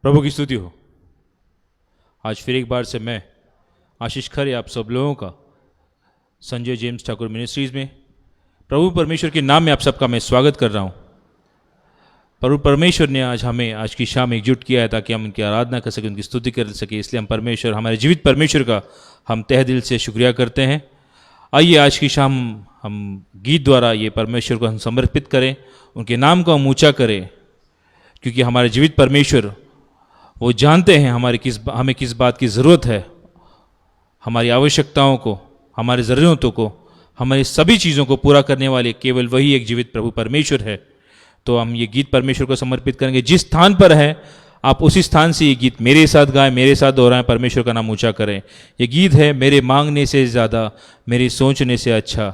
प्रभु की स्तुति हो। आज फिर एक बार से मैं आशीष खरे आप सब लोगों का संजय जेम्स ठाकुर मिनिस्ट्रीज़ में प्रभु परमेश्वर के नाम में आप सबका मैं स्वागत कर रहा हूँ। प्रभु परमेश्वर ने आज हमें आज की शाम एकजुट किया है ताकि हम उनकी आराधना कर सकें, उनकी स्तुति कर सकें। इसलिए हम परमेश्वर, हमारे जीवित परमेश्वर का हम तहे दिल से शुक्रिया करते हैं। आइए आज की शाम हम गीत द्वारा ये परमेश्वर को हम समर्पित करें, उनके नाम को हम ऊँचा करें, क्योंकि हमारे जीवित परमेश्वर वो जानते हैं हमें किस बात की ज़रूरत है। हमारी आवश्यकताओं को, हमारी ज़रूरतों को, हमारी सभी चीज़ों को पूरा करने वाले केवल वही एक जीवित प्रभु परमेश्वर है। तो हम ये गीत परमेश्वर को समर्पित करेंगे। जिस स्थान पर है आप उसी स्थान से ये गीत मेरे साथ गाएं, मेरे साथ दोहराएं, परमेश्वर का नाम ऊंचा करें। ये गीत है मेरे मांगने से ज़्यादा, मेरे सोचने से अच्छा,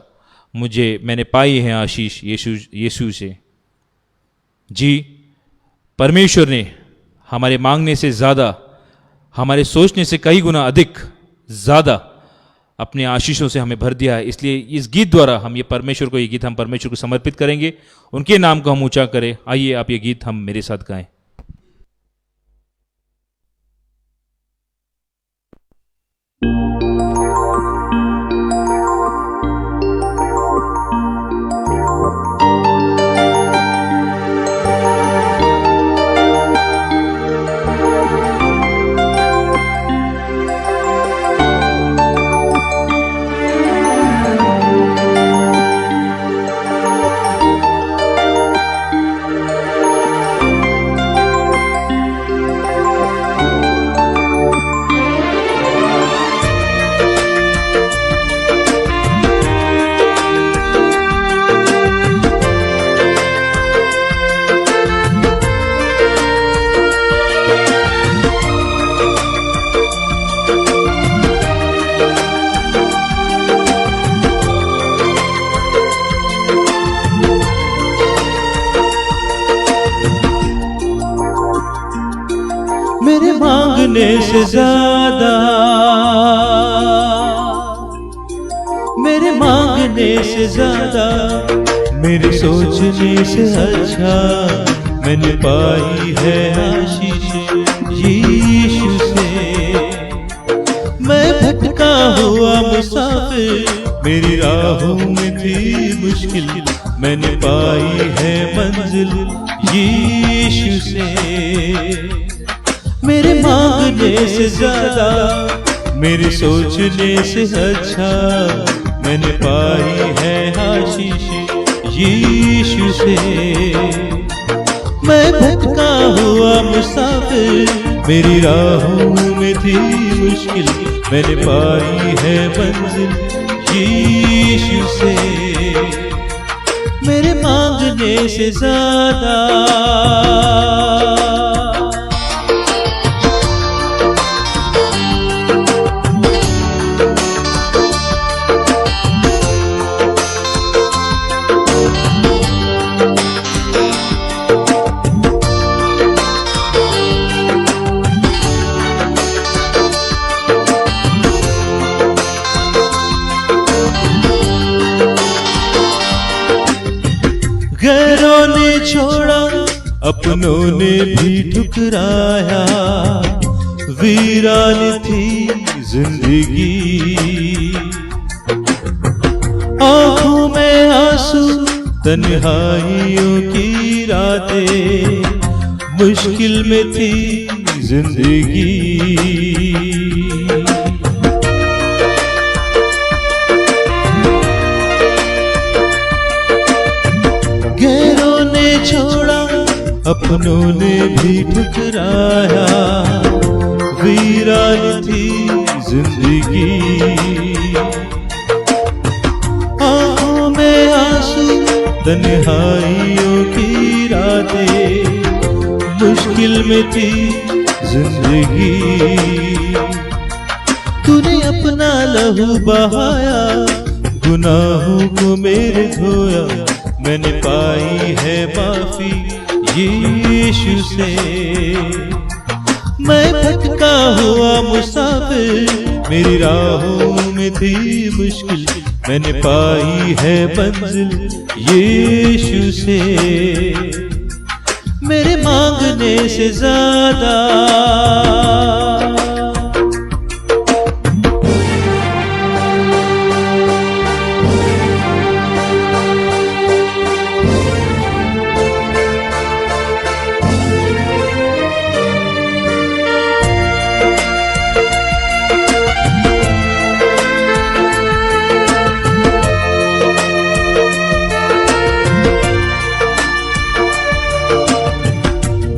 मैंने पाई है आशीष यीशु से। जी, परमेश्वर ने हमारे मांगने से ज़्यादा, हमारे सोचने से कई गुना अधिक ज़्यादा अपने आशीषों से हमें भर दिया है। इसलिए इस गीत द्वारा हम ये गीत हम परमेश्वर को समर्पित करेंगे, उनके नाम को हम ऊंचा करें। आइए आप ये गीत हम मेरे साथ गाएं। मेरे मांगने से ज्यादा, मेरे मांगने से ज्यादा, मेरे सोचने से अच्छा, मैंने पाई है आशीष यीशु से। मैं भटका हुआ मुसाफिर, मेरी राहों में थी मुश्किल, मैंने पाई है मंजिल यीशु से। मेरे मांगने से ज्यादा, मेरे सोचने से अच्छा, मैंने पाई है आशीष यीशु से। मैं भटका हुआ मुसाफिर, मेरी राहों में थी मुश्किल, मैंने पाई है मंजिल यीशु से। मेरे मांगने से ज्यादा, घरों ने छोड़ा, अपनों ने भी ठुकराया, वीरान थी जिंदगी, आंखों में आंसू, तन्हाइयों की रातें, मुश्किल में थी जिंदगी। छोड़ा, अपनों ने भी ठुकराया, वीरान थी जिंदगी, आंखों में आंसू, तन्हाइयों की रातें, मुश्किल में थी जिंदगी। तूने अपना लहू बहाया, गुनाहों को मेरे धोया, मैंने पाई है माफी यीशु से। मैं भटका हुआ मुसाफिर, मेरी राहों में थी मुश्किल, मैंने पाई है मंजिल यीशु से। मेरे मांगने से ज्यादा।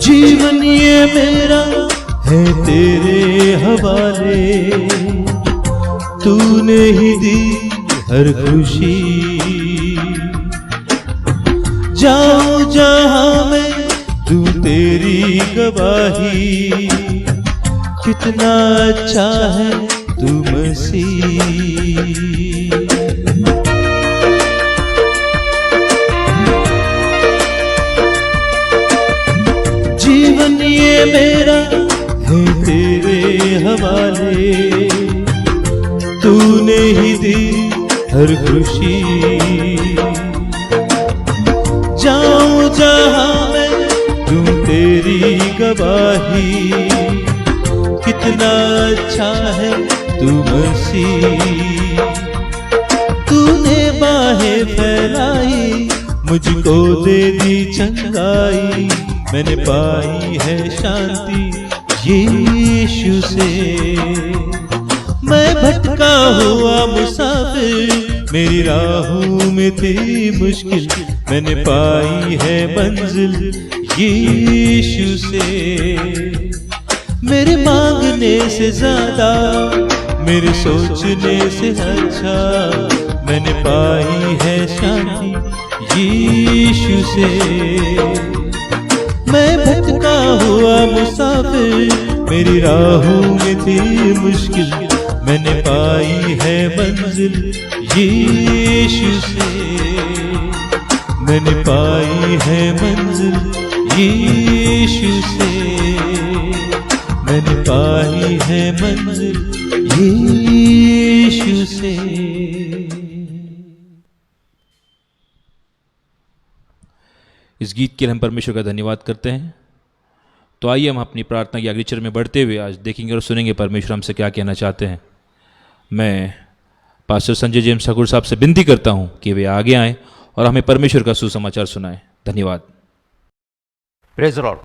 जीवन ये मेरा है तेरे हवाले, तूने ही दी हर खुशी। जाऊं जहां मैं तू तेरी गवाही, कितना अच्छा है तू मसीह। जीवन ये मेरा है तेरे हवाले, तूने ही दी हर खुशी। जाऊं जहां मैं तू तेरी गवाही, कितना अच्छा है तू मसीह। तूने बाहें फैलाई, मुझको दे दी चंगाई, मैंने पाई है शांति यीशु से। मैं भटका हुआ मुसाफिर, मेरी राहों में थी मुश्किल, मैंने पाई है मंजिल यीशु से। मेरे मांगने से ज्यादा, मेरे सोचने से अच्छा, मैंने पाई है शांति यीशु से। मैं भटका हुआ मुसाफिर, मेरी राहों में थी मुश्किल, मैंने पाई है मंजिल यीशु से। मैंने पाई है मंजिल यीशु से, मैंने पाई है मंजिल यीशु से। इस गीत के लिए हम परमेश्वर का धन्यवाद करते हैं। तो आइए हम अपनी प्रार्थना की अग्रिचर में बढ़ते हुए आज देखेंगे और सुनेंगे परमेश्वर हमसे क्या कहना चाहते हैं। मैं पास्टर संजय जेम्स ठाकुर साहब से विनती करता हूं कि वे आगे आएं और हमें परमेश्वर का सुसमाचार सुनाएं। धन्यवाद। Praise Lord.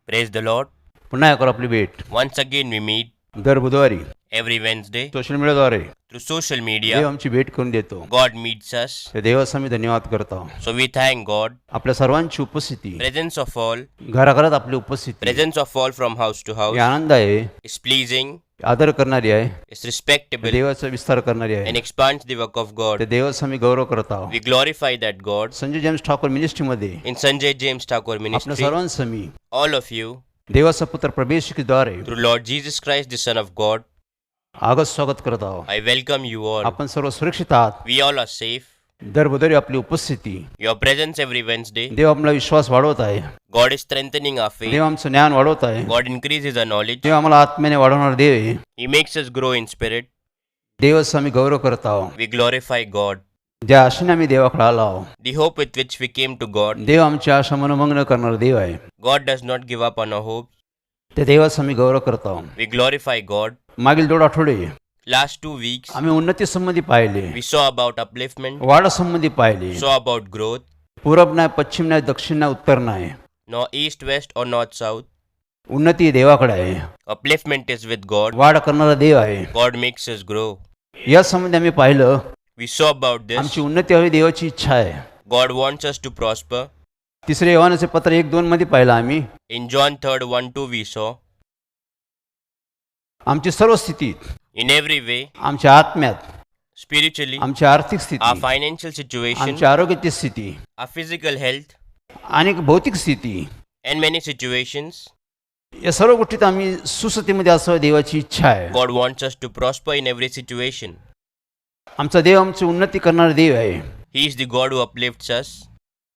Praise the Lord. पुन्हा एकदा आपली भेट Once again we meet दर बुधवारी every Wednesday सोशल मीडियाद्वारे through social देव media. आमची भेट करून देतो. God meets us. त्या देवाचा मी धन्यवाद करतो. So we thank God. आपल्या सर्वांची उपस्थिती, Presence of all, घराघरात आपली उपस्थिती presence of all from house to he house आनंद आहे, is pleasing, आदर करणारी आहे, is respectable, देवाचा विस्तार करणारी and आहे. expands the work of त्या God. देवाचा मी गौरव करत आहोत. We glorify that God. Sanjay James Thakur मिनिस्ट्रीमध्ये In Sanjay James Thakur आपल्या ministry, सर्वांचं मी all of you, देवाचा पुत्र प्रवेशद्वारे through Lord Jesus Christ, the Son of God, आगत स्वागत करत आहोत. I welcome you all. आपण सर्व सुरक्षित आहात. We all are safe. दर बुधवारी आपली उपस्थिती, Your presence every Wednesday. देव आपला विश्वास वाढवत आहे. God is strengthening our faith. देव आमचं ज्ञान वाढवत आहे. God increases our knowledge. देव आम्हाला आत्म्याने वाढवणार देव आहे. He makes us grow in spirit. देवाचा आम्ही गौरव करत आहोत. We glorify God. ज्या आशेने आम्ही देवाकडे आलो आहोत. The hope with which we came to God. देव आमची आशा मनोमग्न करणारा देव आहे. God does not give up on our hopes. त्या देवाचा आम्ही गौरव करत आहोत. We glorify God. मागील 2 आठवडे Last 2 weeks, आम्ही उन्नती संबंधी पाहिले, we saw about upliftment, वाढ संबंधी पाहिले. saw about growth, पूरब नाही, पश्चिम नाही, दक्षिण नाही, उत्तर नाही. nor east, west, or north, south. उन्नती देवाकडे आहे. Upliftment is with God. वाढ करणारा देव आहे. God makes us grow. या संबंधी आम्ही पाहिलं, We saw about this. आमची उन्नती हवी देवाची इच्छा आहे. God wants us to prosper. तिसरे योहानचे पत्र 1-2 मध्ये पाहिलं आम्ही. In John 3, 1-2 we saw, आमची सर्व स्थितीत, in every way, आमच्या आत्म्यात, spiritually, आमची आर्थिक our स्थिती, financial situation, आमच्या आरोग्याची स्थिती our physical health, आणि भौतिक स्थिती, and many situations, या सर्व गोष्टीत आम्ही सुस्थितीमध्ये असावं देवाची इच्छा आहे. God wants us to prosper in every situation. आमचा देव आमची उन्नती करणारा देव आहे. He is the God who uplifts us.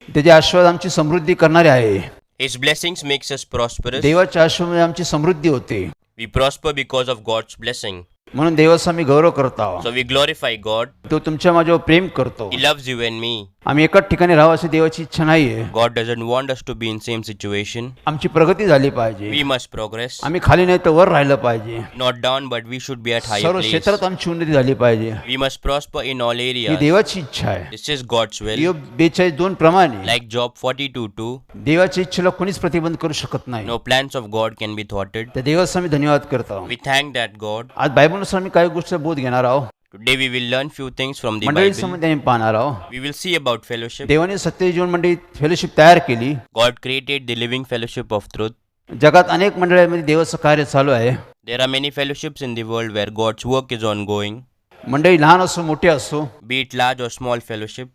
त्याचे आशीर्वाद आमची समृद्धी करणारे आहे. His blessings makes us prosperous. देवाच्या आशीर्वादामुळे आमची समृद्धी होते. We prosper because of God's blessing. म्हणून देवाचा आम्ही गौरव करत आहोत. So we glorify God. तो तुमच्या माझ्यावर प्रेम करतो. He loves you and me. आम्ही एकाच ठिकाणी राहावं अशी देवाची इच्छा नाहीये. God doesn't want us to be in same situation. आमची प्रगती झाली पाहिजे. We must progress. आम्ही खाली नाही तर वर राहिलं पाहिजे. Not down, but we should be at higher सर्व place. क्षेत्रात आमची उन्नती झाली पाहिजे. We must prosper in all he areas. देवाची इच्छा आहे. This is God's will. योग 42:2 प्रमाणे Like Job 42:2, देवाच्या इच्छेला कोणीच प्रतिबंध करू शकत नाही. no plans of God can be thwarted. त्या देवाचा आम्ही धन्यवाद करतो. We thank that God. आज बायबलनुसार आम्ही काही गोष्टी बोध घेणार आहोत. Today we will learn few things from the मंडळी Bible. संबंधी आम्ही पाहणार आहोत. We will see about fellowship. देवाने सत्य जीवन मंडळी फेलोशिप तयार केली. God created the living fellowship of truth. जगात अनेक मंडळांमध्ये देवाचं कार्य चालू आहे. There are many fellowships in the world where God's work is ongoing, मंडळी लहान असो मोठे असो, be it large or small fellowship.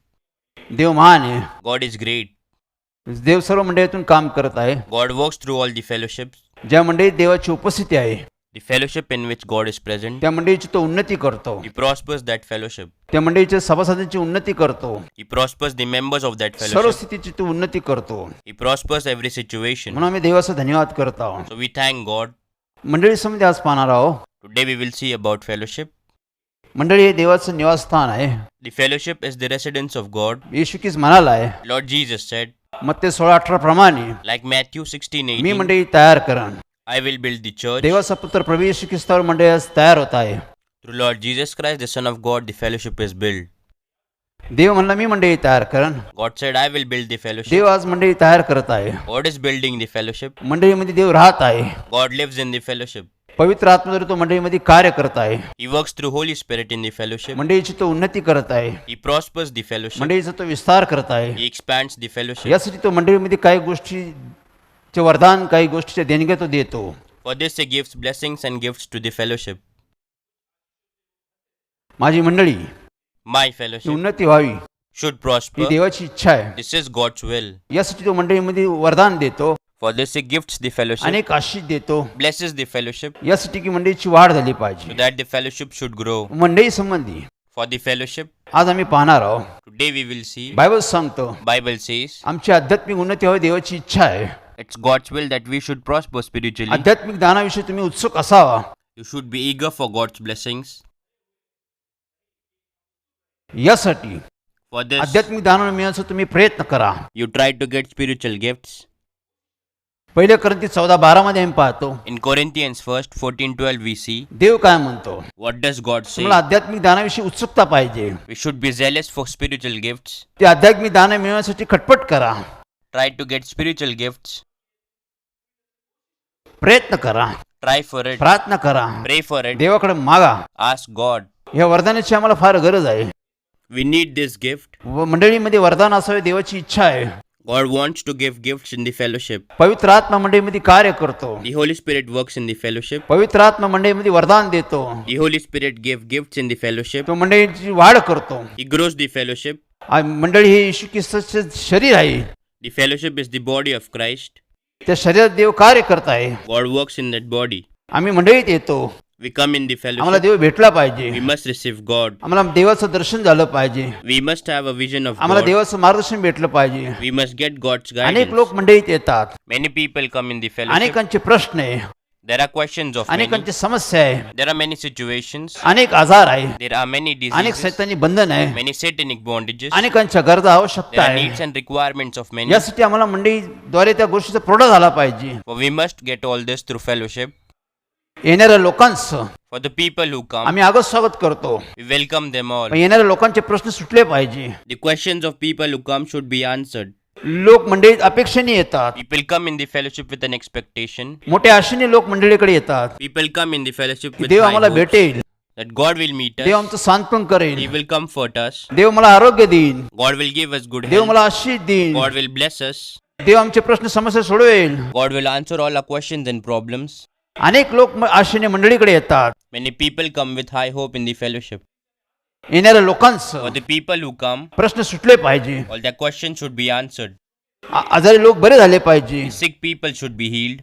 देव महान आहे. God is great. देव सर्व मंडळीतून काम करत आहे. God works through all the fellowships. ज्या मंडळीत देवाची उपस्थिती आहे The fellowship in which God is present, त्या मंडळीची तो उन्नती करतो. He prospers that fellowship. त्या मंडळीच्या सभासदांची उन्नती करतो. He prospers the members of that सर्व fellowship. स्थितीची तो उन्नती करतो. He prospers every situation. म्हणून आम्ही देवाचा धन्यवाद करत आहोत. So we thank God. मंडळी संबंधी आज पाहणार आहोत. Today we will see about fellowship. मंडळी हे देवाचं निवासस्थान आहे. The fellowship is the residence of God. येशू ख्रिस्त म्हणाला आहे Lord Jesus said, मत्ते 16:18 प्रमाणे like Matthew 16:18, मी मंडळी तयार करन. I will build the church. देवाचा पुत्र प्रभू येशू ख्रिस्तावर मंडळी आज तयार होत आहे. Through Lord Jesus Christ, the Son of God, the fellowship is built. देव म्हणला मी मंडळी तयार करन. God said, I will build the fellowship. देव आज मंडळी तयार करत आहे. God is building the fellowship. मंडळीमध्ये देव राहत आहे. God lives in the fellowship. पवित्र आत्म्याद्वारे तो मंडळीमध्ये कार्य करत आहे. He works through Holy Spirit in the fellowship. मंडळीची तो उन्नती करत आहे. He prospers the fellowship. मंडळीचा तो विस्तार करत आहे. He expands the fellowship. यासाठी तो मंडळीमध्ये काही गोष्टीचे वरदान, काही गोष्टीचे देणग्या तो देतो. For this he gives blessings and gifts to the fellowship. माझी मंडळी My ही fellowship उन्नती व्हावी should ही prosper. देवाची इच्छा आहे. This is God's will. यासाठी तो मंडळीमध्ये वरदान देतो. For this he gifts the fellowship, अनेक आशीष देतो. blesses the fellowship, यासाठी की मंडळीची वाढ झाली so पाहिजे. that the fellowship should grow. मंडळी संबंधी For the fellowship, आज आम्ही पाहणार आहोत. today we will see, Bible सांगतो Bible says, आमची आध्यात्मिक उन्नती व्हावी देवाची इच्छा आहे. it's God's will that we should prosper spiritually. आध्यात्मिक दानाविषयी तुम्ही उत्सुक असावा. You should be eager for God's blessings. यासाठी For this, आध्यात्मिक दान मिळण्याचा तुम्ही प्रयत्न करा. you try to get spiritual gifts. पहिल्या करंती 14:12 मध्ये आम्ही पाहतो In Corinthians 1, 14-12 we see, देव काय म्हणतो. what does God say? तुम्हाला आध्यात्मिक दानाविषयी उत्सुकता पाहिजे. We should be zealous for spiritual gifts. ते आध्यात्मिक दान मिळवण्यासाठी खटपट करा. Try to get spiritual gifts. प्रयत्न करा. Try for it. प्रार्थना करा. Pray for it. देवाकडे मागा. Ask God. या वरदानाची आम्हाला फार गरज आहे. We need this gift. व मंडळीमध्ये वरदान असावे देवाची इच्छा आहे. God wants to give gifts in the fellowship. पवित्र आत्मा मंडळीमध्ये कार्य करतो. The Holy Spirit works in the fellowship. पवित्र आत्मा मंडळीमध्ये वरदान देतो. The Holy Spirit gives gifts in the fellowship. तो मंडळीची वाढ करतो. He grows the fellowship. मंडळी हे येशू ख्रिस्ताचे शरीर आहे. The fellowship is the body of Christ. त्या शरीरात देव कार्य करत आहे. God works in that body. आम्ही मंडळीत येतो. We come in the आम्हाला fellowship. देव भेटला पाहिजे. We must receive God. आम्हाला देवाचं दर्शन झालं पाहिजे. We must have a vision of आम्हाला God. देवाचं मार्गदर्शन भेटलं पाहिजे. We must get God's अनेक guidance. लोक मंडळीत येतात. Many people come in the fellowship. अनेकांचे प्रश्न आहे. There are questions of many. अनेकांची समस्या आहे. There are many situations. अनेक आजार आहे. There are many अनेक diseases. सैतानी बंधन आहे. Many satanic bondages. अनेकांच्या गरजा आवश्यकता There are आहे. needs and requirements of many. यासाठी आम्हाला मंडळीद्वारे त्या गोष्टीचा पुरवठा झाला पाहिजे. For we must get all this through fellowship. येणाऱ्या लोकांचं For the people who come, आम्ही आगत स्वागत करतो. we welcome them all. पण येणाऱ्या लोकांचे प्रश्न सुटले पाहिजे. The questions of people who come should be answered. लोक मंडळीत अपेक्षेने येतात. People come in the fellowship with an expectation. मोठ्या आशेने लोक मंडळीकडे येतात. People come in the fellowship की with देव high आम्हाला hopes भेटेल. that God will meet Dev us. आमचं सांत्वन He करेल. will comfort us. देव मला आरोग्य देईल. God will give us good Dev health. मला आशीष देईल. God will bless us. देव आमचे प्रश्न समस्या सोडवेल. God will answer all our questions and problems. अनेक लोक आशेने मंडळीकडे येतात. Many people come with high hope in the fellowship. येणाऱ्या लोकांचं For the people who come, प्रश्न सुटले पाहिजे. all their questions should be answered. आजारी लोक बरे झाले पाहिजे. Sick people should be healed.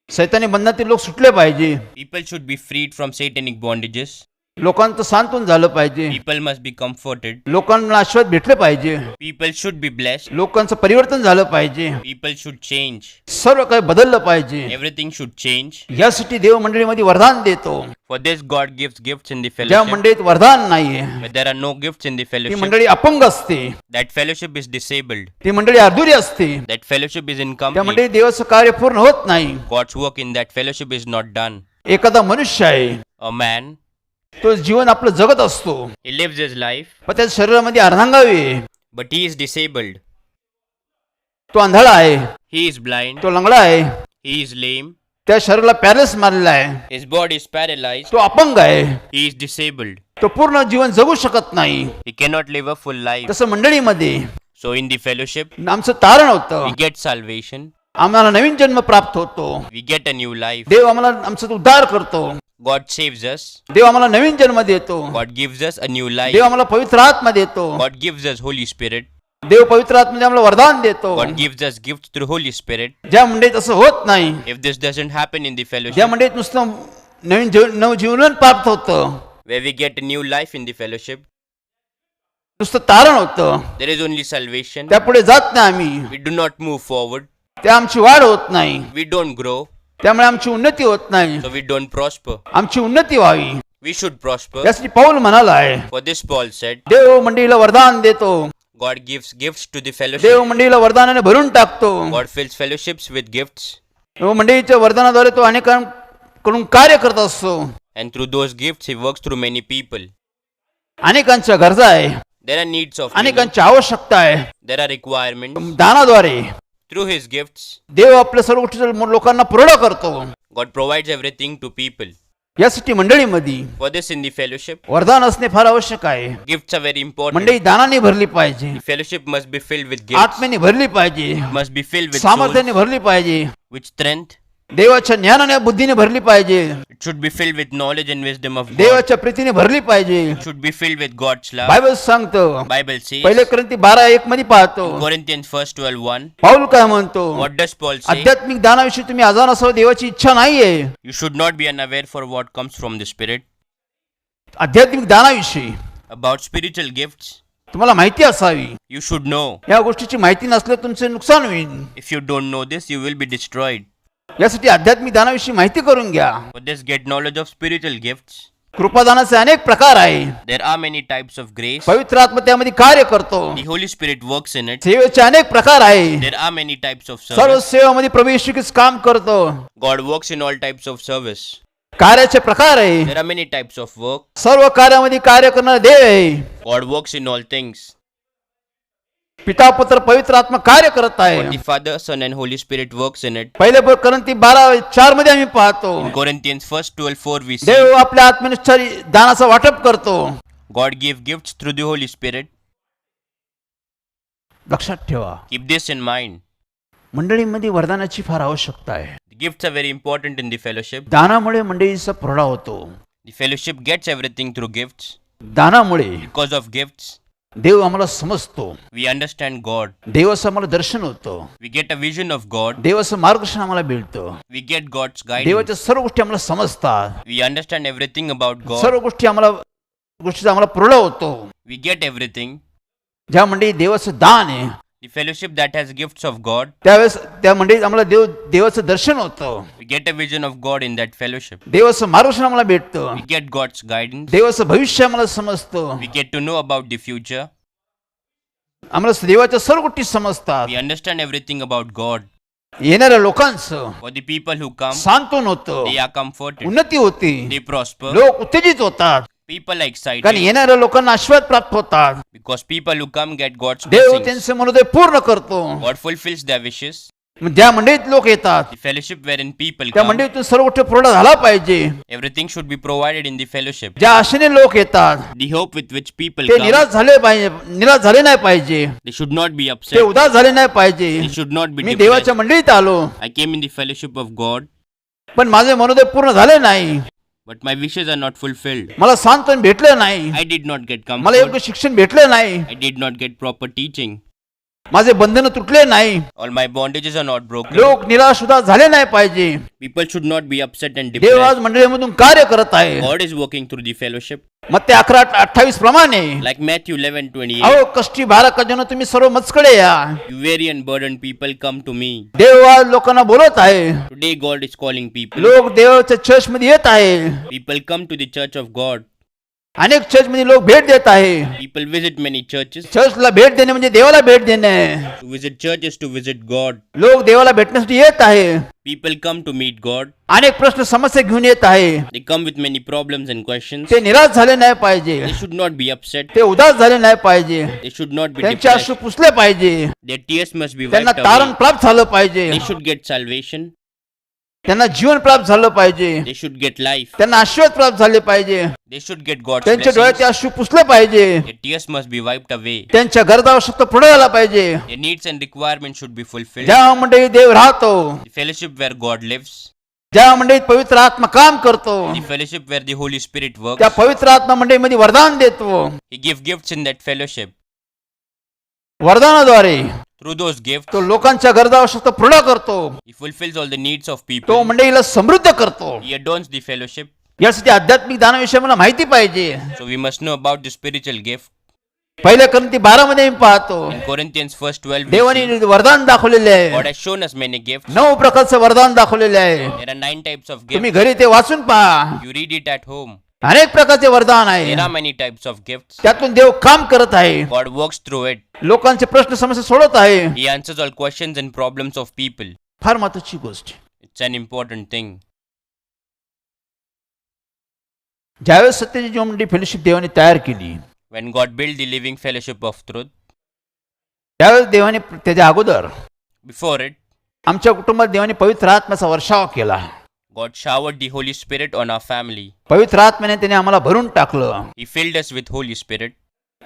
सैतानी बंधनातील लोक सुटले पाहिजे. People should be freed from satanic bondages. लोकांचं सांत्वन झालं पाहिजे, People must be comforted. लोकांना आशीर्वाद भेटले पाहिजे, People should be blessed. लोकांचं परिवर्तन झालं पाहिजे, People should change. सर्व काही बदललं पाहिजे. Everything should change. यासाठी देव मंडळीमध्ये वरदान देतो. For this, God gives gifts in the ज्या fellowship. मंडळीत वरदान नाहीये But there are no gifts in the ती fellowship. मंडळी अपंग असते, That fellowship is disabled. ती मंडळी अर्धुरी असते, That fellowship is त्या incomplete. मंडळी देवाचं कार्य पूर्ण होत नाही. God's work in that fellowship is not done. एखादा मनुष्य आहे, A man, तो जीवन आपलं जगत असतो, he lives his life, पण त्याच्या शरीरामध्ये अर्धांगावी आहे, but he is disabled. तो आंधळा आहे, He is blind. तो लंगडा आहे, He is lame. त्या शरीराला पॅरलिस मारलेला आहे, His body is paralyzed. तो अपंग आहे, He is disabled. तो पूर्ण जीवन जगू शकत नाही. He cannot live a full life. तसं मंडळीमध्ये So in the fellowship, आमचं तारण होतं, we get salvation. आम्हाला नवीन जन्म प्राप्त होतो, We get a new life. देव आम्हाला आमचा उद्धार करतो, God saves us. देव आम्हाला नवीन जन्म देतो, God gives us a new life. देव आम्हाला पवित्र आत्मा देतो, God gives us Holy Spirit. देव पवित्र आत्म्याने आम्हाला वरदान देतो. God gives us gifts through Holy Spirit. ज्या मंडळीत असं होत नाही, If this doesn't happen in the ज्या fellowship, मंडळीत नुसतं नवजीवन प्राप्त होतं, where we get a new life in the fellowship, नुसतं तारण होतं, there is only salvation. त्यापुढे जात नाही आम्ही, We do not move forward. त्या आमची वाढ होत नाही, We don't grow. त्यामुळे आमची उन्नती होत नाही. So we don't prosper. आमची उन्नती व्हावी We should prosper. यासाठी पाऊल म्हणाला आहे, For this, Paul said, देव मंडळीला वरदान देतो, God gives gifts to the fellowship. देव मंडळीला वरदानाने भरून टाकतो. God fills fellowships with gifts. देव मंडळीच्या वरदानाद्वारे तो अनेकांकडून कार्य करत असतो, And through those gifts, He works through many people. अनेकांच्या गरजा आहे, There are needs of many. अनेकांची आवश्यकता आहे. There are requirements. दानाद्वारे Through His gifts, देव आपल्या सर्व गोष्टी लोकांना पुरवठा करतो. God provides everything to people. यासाठी मंडळीमध्ये For this, in the fellowship, वरदान असणे फार आवश्यक आहे. gifts are very important. मंडळी दानाने भरली पाहिजे, The fellowship must be filled with gifts, आत्म्याने भरली पाहिजे, must be filled with souls, सामर्थ्याने भरली पाहिजे, with strength. देवाच्या ज्ञानाने बुद्धीने भरली पाहिजे, It should be filled with knowledge and wisdom of God. देवाच्या प्रीतीने भरली पाहिजे. It should be filled with God's love. Bible सांगतं, Bible says, पहिले ग्रंथी 12:1 मध्ये पाहतो, Corinthians 1:12, पाऊल काय म्हणतो, what does Paul say? आध्यात्मिक दानाविषयी तुम्ही अजाण असावं देवाची इच्छा नाहीये. You should not be unaware for what comes from the Spirit. आध्यात्मिक दानाविषयी About spiritual gifts, तुम्हाला माहिती असावी. you should know. या गोष्टीची माहिती नसल्यास तुमचे नुकसान होईल. If you don't know this, you will be destroyed. यासाठी आध्यात्मिक दानाविषयी माहिती करून घ्या. For this, get knowledge of spiritual gifts. कृपादानाचे अनेक प्रकार आहे. There are many types of grace. पवित्र आत्मा त्यामध्ये कार्य करतो. The Holy Spirit works in it. सेवेचे अनेक प्रकार आहे. There are many types of सर्व service. सेवामध्ये प्रभू येशू ख्रिस्त काम करतो. God works in all types of service. कार्याचे प्रकार आहे. There are many types of work. सर्व कार्यामध्ये कार्य करणारा देव आहे. God works in all things. पिता पुत्र पवित्र आत्मा कार्य करत आहे. The Father, Son, and Holy Spirit works in it. पहिले करंती 12:4 मध्ये आम्ही पाहतो, In Corinthians 1:12 we see देव आपल्या आत्म्यानुसार दानाचा वाटप करतो. God gave gifts through the Holy Spirit. लक्षात ठेवा, Keep this in mind. मंडळीमध्ये वरदानाची फार आवश्यकता आहे. The gifts are very important in the fellowship. दानामुळे मंडळीचा पुरवठा होतो. The fellowship gets everything through gifts. दानामुळे Because of gifts, देव आम्हाला समजतो, we understand God. देवाचं आम्हाला दर्शन होतं, We get a vision of God. देवाचं मार्गदर्शन आम्हाला मिळतं, We get God's guidance. देवाच्या सर्व गोष्टी आम्हाला समजतात, We understand everything about God. सर्व गोष्टीचा आम्हाला पुरवठा होतो. We get everything. ज्या मंडळी देवाचं दान आहे, The fellowship that has gifts of God, त्यावेळेस त्या मंडळीत आम्हाला देवाचं दर्शन होतं, we get a vision of God in that fellowship. देवाचं मार्गदर्शन आम्हाला भेटतं, We get God's guidance. देवाचं भविष्य आम्हाला समजतं, We get to know about the future. आम्हाला देवाच्या सर्व गोष्टी समजतात. We understand everything about God. येणाऱ्या लोकांचं For the people who come, सांत्वन होतं, they are comforted. उन्नती होती, They prosper. लोक उत्तेजित होतात, People are कारण excited. येणाऱ्या लोकांना आशीर्वाद प्राप्त होतात. Because people who come get God's Dev blessings. त्यांचे मनोदय पूर्ण करतो. God fulfills their wishes. मग ज्या मंडळीत लोक येतात, The fellowship wherein people त्या come, मंडळीतून सर्व गोष्टी पुरवठा झाला पाहिजे. everything should be provided in the fellowship. ज्या आशेने लोक येतात, The hope with which people ते come, निराश झाले नाही पाहिजे, they should not be ते upset. उदास झाले नाही पाहिजे. They should not be me depressed. देवाच्या मंडळीत आलो, I came in the fellowship of God, पण माझे मनोदय पूर्ण झाले नाही, but my wishes are not fulfilled. मला सांत्वन भेटलं नाही, I did not get मला योग्य comfort. शिक्षण भेटलं नाही, I did not get proper teaching. माझे बंधन तुटले नाही. All my bondages are not broken. लोक निराश सुद्धा झाले नाही पाहिजे. People should not be upset and देव आज depressed. मंडळीमधून कार्य करत आहे. God is working through the fellowship. मत्ते 11:28 प्रमाणे Like Matthew 11:28. अहो कष्टी भाराकाजनो तुम्ही सर्व मजकडे या. You weary and burdened people, come to me. देव आज लोकांना बोलत आहे. Today God is calling people. लोक देवाच्या चर्च मध्ये येत आहे. People come to the church of God. अनेक चर्च मध्ये लोक भेट देत आहे. People visit many churches. चर्चला भेट देणे म्हणजे देवाला भेट देणे. To visit church is to visit God. लोक देवाला भेटण्यासाठी येत आहे. People come to meet God. अनेक प्रश्न समस्या घेऊन येत आहे. They come with many problems and questions. ते निराश झाले नाही पाहिजे. They should not be upset. ते उदास झाले नाही पाहिजे. They should not be त्यांचे depressed. अश्रू पुसले पाहिजे. Their tears must be त्यांना wiped तारण away. प्राप्त झालं पाहिजे. They should get salvation. त्यांना जीवन प्राप्त झालं पाहिजे. They should get life. त्यांना आशीर्वाद प्राप्त झाले पाहिजे. They should get God's त्यांच्या डोळ्यात ते blessings. अश्रू पुसले पाहिजे. Their tears must be wiped away. त्यांच्या गरजा आवश्यकता पुढे आला पाहिजे. Their needs and requirements should be fulfilled. ज्या मंडळी देव राहतो, The fellowship where God lives. ज्या मंडळीत पवित्र आत्मा काम करतो, The fellowship where the Holy Spirit त्या works. पवित्र आत्मा मंडळीमध्ये वरदान देतो. He gives gifts in that fellowship. वरदानाद्वारे Through those gifts, तो लोकांच्या गरजा आवश्यकता पूर्ण करतो. He fulfills all the needs of तो people. मंडळीला समृद्ध करतो. He adorns the fellowship. यासाठी आध्यात्मिक दानाविषयी मला माहिती पाहिजे. So we must know about the spiritual gift. पहिल्या कोरिंथी 12 मध्ये मी पाहतो In Corinthians 1:12, we देवाने see वरदान दाखवलेले God आहे. has shown us many gifts. 9 प्रकारचे वरदान दाखवलेले आहे. There are 9 types of तुम्ही gifts. घरी ते वाचून पहा. You read it at home. अनेक प्रकारचे वरदान आहे. There are many types of gifts. त्यातून देव काम करत आहे. God works through it. लोकांचे प्रश्न समस्या सोडवत आहे. He answers all questions and problems of people. फार महत्वाची गोष्ट. It's an important thing. ज्यावेळेस सत्याची जीवन मंडळी फेलोशिप देवाने तयार केली, When God built the living fellowship of truth, त्यावेळेस देवाने त्याच्या अगोदर before it, आमच्या कुटुंबात देवाने पवित्र आत्म्याचा वर्षाव केला. God showered the Holy Spirit on our family. पवित्र आत्म्याने त्याने आम्हाला भरून टाकलं. He filled us with Holy Spirit.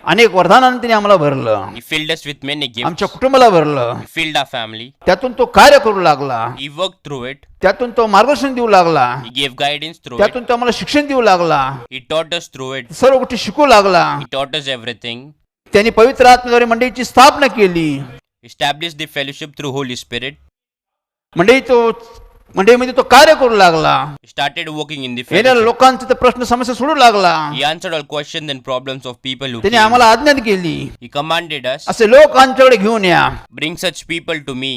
अनेक वरदानाने त्याने आम्हाला भरलं. He filled us with many gifts. आमच्या कुटुंबाला भरलं. He filled our family. त्यातून तो कार्य करू लागला. He worked through it. त्यातून तो मार्गदर्शन देऊ लागला. He gave guidance through it. त्यातून तो आम्हाला शिक्षण देऊ लागला. He taught us through it. सर्व गोष्टी शिकू लागला. He taught us everything. त्यांनी पवित्र आत्म्याद्वारे मंडळीची स्थापना केली. Established the fellowship through Holy Spirit. मंडळीमध्ये तो कार्य करू लागला. He started working in the येणाऱ्या fellowship. लोकांचे ते प्रश्न समस्या सोडू लागला. He answered all questions and problems of people who त्याने came. आम्हाला आज्ञा केली, He commanded us, असे लोक आमच्याकडे घेऊन या, bring such people to me.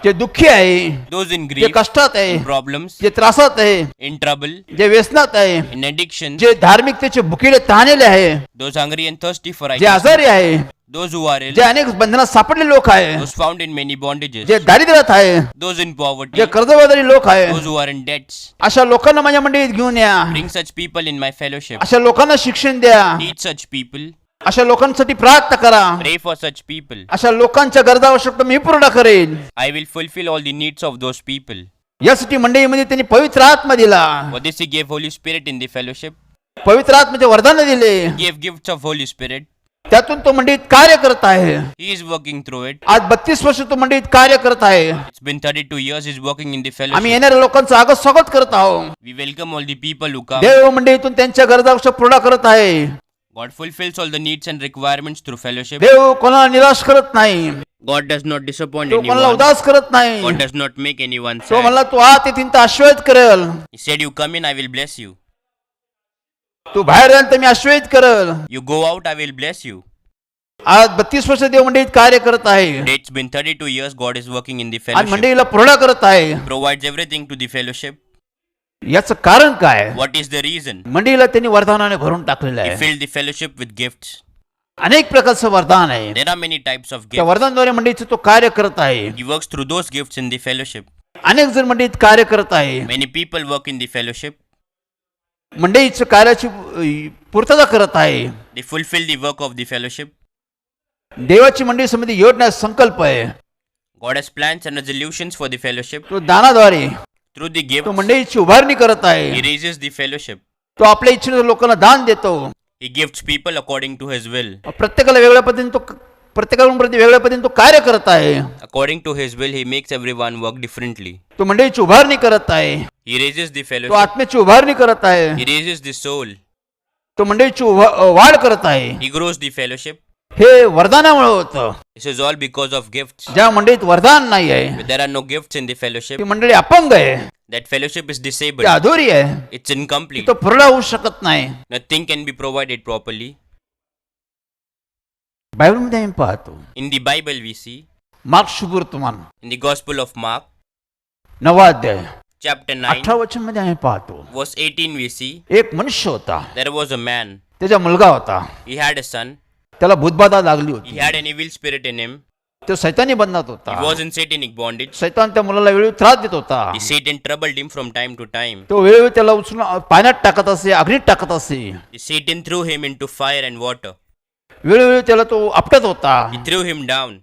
जे दुःखी आहे, Those in जे grief, कष्टात आहे, in problems, जे त्रासात आहे, in trouble, जे व्यसनात आहे, in addiction, जे धार्मिकतेचे भुकेले तहानेले आहे, those hungry and thirsty for जे righteousness, आजारी आहे, those who are ill, जे अनेक बंधनात सापडले लोक आहे, those found in many bondages, जे दारिद्र्यात आहे, those in poverty, जे कर्जबाजारी लोक आहे, those who are in debts. अशा लोकांना माझ्या मंडळीत घेऊन या. Bring such people in my fellowship. अशा लोकांना शिक्षण द्या. Teach such people. अशा लोकांसाठी प्रार्थना करा. Pray for such people. अशा लोकांच्या गरजा आवश्यकता मी पूर्ण करेन. I will fulfill all the needs of those people. यासाठी मंडळीमध्ये त्यांनी पवित्र आत्मा दिला. For this he gave Holy Spirit in the fellowship. पवित्र आत्म्याचे वरदान दिले. He gave gifts of Holy Spirit. त्यातून तो मंडळीत कार्य करत आहे. He is working through it. आज 32 वर्ष तो मंडळीत कार्य करत आहे. It's been 32 years he's working in the आम्ही fellowship. येणाऱ्या लोकांचं आगत स्वागत करत आहोत. We welcome all the people who come. देव मंडळीतून त्यांच्या गरजा आवश्यक पूर्ण करत आहे. God fulfills all the needs and requirements through fellowship. देव कोणाला निराश करत नाही. God does not disappoint तो कोणाला anyone. उदास करत नाही. God does not make anyone तो sad. म्हणला तू आत येतील तर आश्वस्त करेल. He said, you come in, I will bless you. तू बाहेर जाईल तर मी आश्वस्त करेल. You go out, I will bless you. आज 32 वर्ष देव मंडळीत कार्य करत आहे. It's been 32 years God is working in the आज fellowship. मंडळीला पूर्ण करत आहे. Provides everything to the fellowship. याचं कारण काय? What is the reason? मंडळीला त्यांनी वरदानाने भरून टाकलेलं He आहे. filled the fellowship with gifts. अनेक प्रकारचं वरदान आहे. There are many types of त्या gifts. वरदानद्वारे मंडळीचं तो कार्य करत आहे. He works through those gifts in the fellowship. अनेक जण मंडळीत कार्य करत आहे. Many people work in the fellowship. मंडळीचं कार्याची पूर्तता करत आहे. They fulfill the work of the fellowship. देवाची मंडळी समोर योजना संकल्प आहे. God has plans and resolutions for the fellowship. तो दानाद्वारे Through the तो gifts, मंडळीची उभारणी करत He आहे. raises the fellowship. तो आपल्या इच्छेनुसार लोकांना दान देतो. He gifts people according to His will. प्रत्येकाला वेगळ्या पद्धतीने तो प्रत्येकाकडून वेगळ्या पद्धतीने तो कार्य करत आहे. According to His will, He makes everyone work differently. तो मंडळीची उभारणी करत आहे. He raises the तो fellowship. आत्म्याची उभारणी करत आहे. He raises the soul. तो मंडळीची वाढ करत आहे. He grows the fellowship. हे वरदानामुळे होतं. This is all because of gifts. ज्या मंडळीत वरदान नाही आहे If there are no gifts in the fellowship, ती मंडळी अपंग आहे, that fellowship is ती disabled. अधुरी आहे, It's incomplete. तो पूर्ण होऊ शकत नाही. Nothing can be provided properly. बायबलमध्ये आम्ही पाहतो, In the Bible, we see, Mark शुभवर्तमान in the Gospel of Mark, 9 अध्याय chapter 9, 18 वचन मध्ये आम्ही पाहतो, verse 18, we see, एक मनुष्य होता, there was a man. त्याचा मुलगा होता, He had a son. त्याला भूतबाधा लागली He होती, had an evil spirit in him. तो सैतानी बंधनात He होता. was in satanic bondage. सैतान त्या मुलाला वेळोवेळी त्रास देत होता. The Satan troubled him from time to time. तो वेळोवेळी त्याला उचलून पाण्यात टाकत असे, अग्नीत टाकत असे, The Satan threw him into fire and water. वेळोवेळी त्याला तो आपटत होता, He threw him down.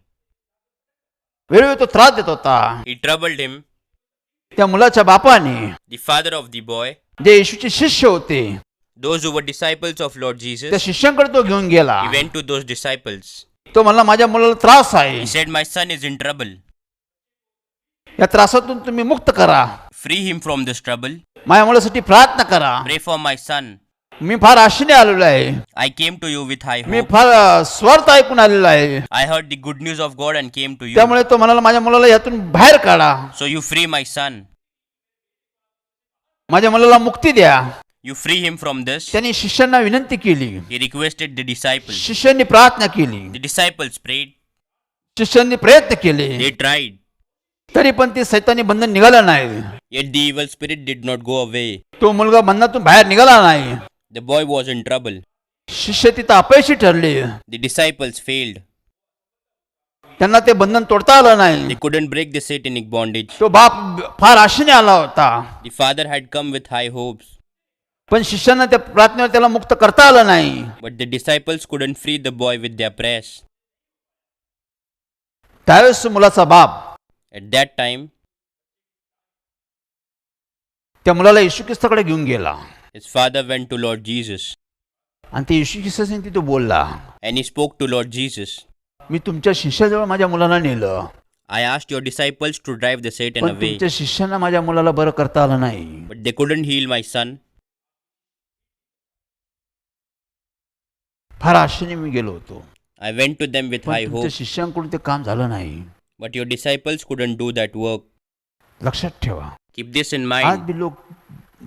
वेळोवेळी तो त्रास देत होता. He troubled him. त्या मुलाच्या बापाने, The father of the boy, जे येशूचे शिष्य होते, those who were disciples of Lord त्या Jesus, शिष्यांकडे तो घेऊन गेला. he went to those disciples. तो म्हणला, माझ्या मुलाला त्रास आहे, He said, my son is in trouble. या त्रासातून तुम्ही मुक्त करा, Free him from this trouble. माझ्या मुलासाठी प्रार्थना करा. Pray for my son. मी फार आशेने आलेलो आहे, I came to you with high me hope. फार स्वार्थ ऐकून आलेलो आहे. I heard the good news of God and came to you. त्यामुळे तो म्हणाला, माझ्या मुलाला यातून बाहेर काढा, So you free my son. माझ्या मुलाला मुक्ती द्या. You free him from this. त्यांनी शिष्यांना विनंती केली, He requested the disciples. शिष्यांनी प्रार्थना केली, The disciples prayed. शिष्यांनी प्रयत्न केले, They tried. तरी पण ते सैतानी बंधन निघालं नाही. Yet the evil spirit did not go away. तो मुलगा बंधनातून बाहेर निघाला नाही. The boy was in trouble. शिष्य तिथं अपयशी ठरले, The disciples failed. त्यांना ते बंधन तोडता आलं नाही. They couldn't break the satanic bondage. तो बाप फार आशेने आला होता, The father had come with high hopes. पण शिष्यांना त्या प्रार्थनेवर त्याला मुक्त करता आलं नाही. But the disciples couldn't free the boy with their prayers. त्यावेळेस मुलाचा बाप At that time, त्या मुलाला येशू ख्रिस्ताकडे घेऊन गेला, his father went to Lord Jesus आणि ते येशू ख्रिस्ताने तिथे बोलला, and he spoke to Lord Jesus. मी तुमच्या शिष्याजवळ माझ्या मुलाला नेलं, I asked your disciples to drive the Satan पण away, तुमच्या शिष्यांना माझ्या मुलाला बरं करता आलं नाही. but they couldn't heal my son. फार आशेने मी गेलो होतो, I went to them with पण high तुमच्या hope, शिष्यांकडून ते काम झालं नाही. but your disciples couldn't do that work. लक्षात ठेवा, Keep this in आज mind. बी लोक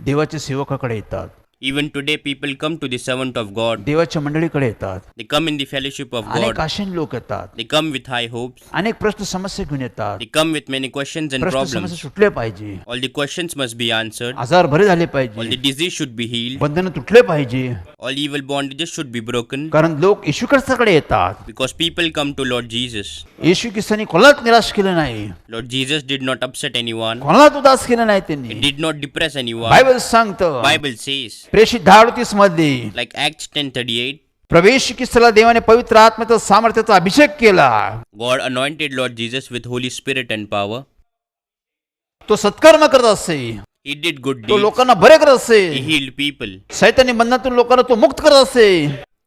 देवाच्या सेवकाकडे येतात, Even today, people come to the servant of God. देवाच्या मंडळीकडे येतात, They come in the fellowship of अनेक God. आशेने लोक येतात, They come with high hopes. अनेक प्रश्न समस्या घेऊन येतात. They come with many questions and प्रश्न समस्या problems. सुटले पाहिजे, All the questions must be answered. आजार बरे झाले All the पाहिजे, disease should be healed. बंधन तुटले पाहिजे, All evil bondages should be broken. कारण लोक येशू ख्रिस्ताकडे येतात. Because people come to Lord Jesus. येशू ख्रिस्ताने कोणालाच निराश केलं नाही, Lord Jesus did not upset anyone. कोणालाच उदास केलं नाही. He त्यांनी did not depress anyone. Bible सांगतं, Bible says, प्रेषित 10:38 मध्ये, like Acts 10:38, प्रवेश ख्रिस्ताला देवाने पवित्र आत्म्याचा सामर्थ्याचा अभिषेक केला. God anointed Lord Jesus with Holy Spirit and power. तो सत्कर्म करत असे, He did good तो deeds. लोकांना बरे करत असे, He healed people. सैतानी बंधनातून लोकांना तो मुक्त करत असे.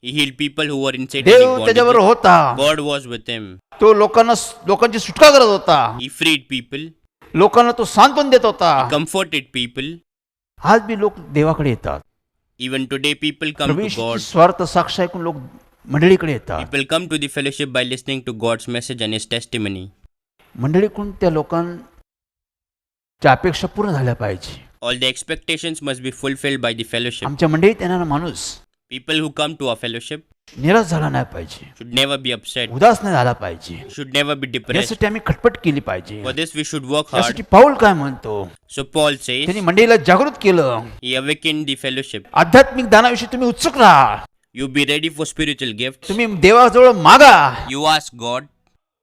He healed people who were in satanic देव त्याच्यावर bondage. होता, God was with him. तो लोकांची सुटका करत होता, He freed people. लोकांना तो सांत्वन देत होता. Comforted people. आज बी लोक देवाकडे येतात, Even today, people come to प्रवेश God. स्वार्थ साक्ष ऐकून लोक मंडळीकडे येतात. People come to the fellowship by listening to God's message and His testimony. मंडळीकडून त्या लोकांच्या अपेक्षा पूर्ण झाल्या पाहिजे. All the expectations must be fulfilled by the fellowship. आमच्या मंडळीत येणारा माणूस People who come to our fellowship निराश झाला नाही पाहिजे, should never be upset. उदास नाही झाला पाहिजे. Should never be depressed. यासाठी आम्ही खटपट केली पाहिजे. For this, we should work hard. यासाठी पाऊल काय म्हणतो, So Paul says, त्यांनी मंडळीला जागृत केलं. he awakened the fellowship. आध्यात्मिक दानाविषयी तुम्ही उत्सुक राहा, You be ready for spiritual gifts. तुम्ही देवाजवळ मागा, You ask God.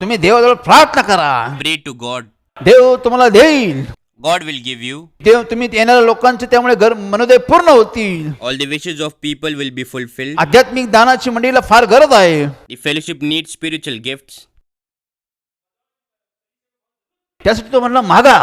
तुम्ही देवाजवळ प्रार्थना करा, Pray to God. देव तुम्हाला देईल. God will give you. देव तुम्ही येणाऱ्या लोकांचे त्यामुळे मनोदय पूर्ण होतील. All the wishes of people will be fulfilled. आध्यात्मिक दानाची मंडळीला फार गरज आहे. The fellowship needs spiritual gifts. त्यासाठी तो म्हणला मागा.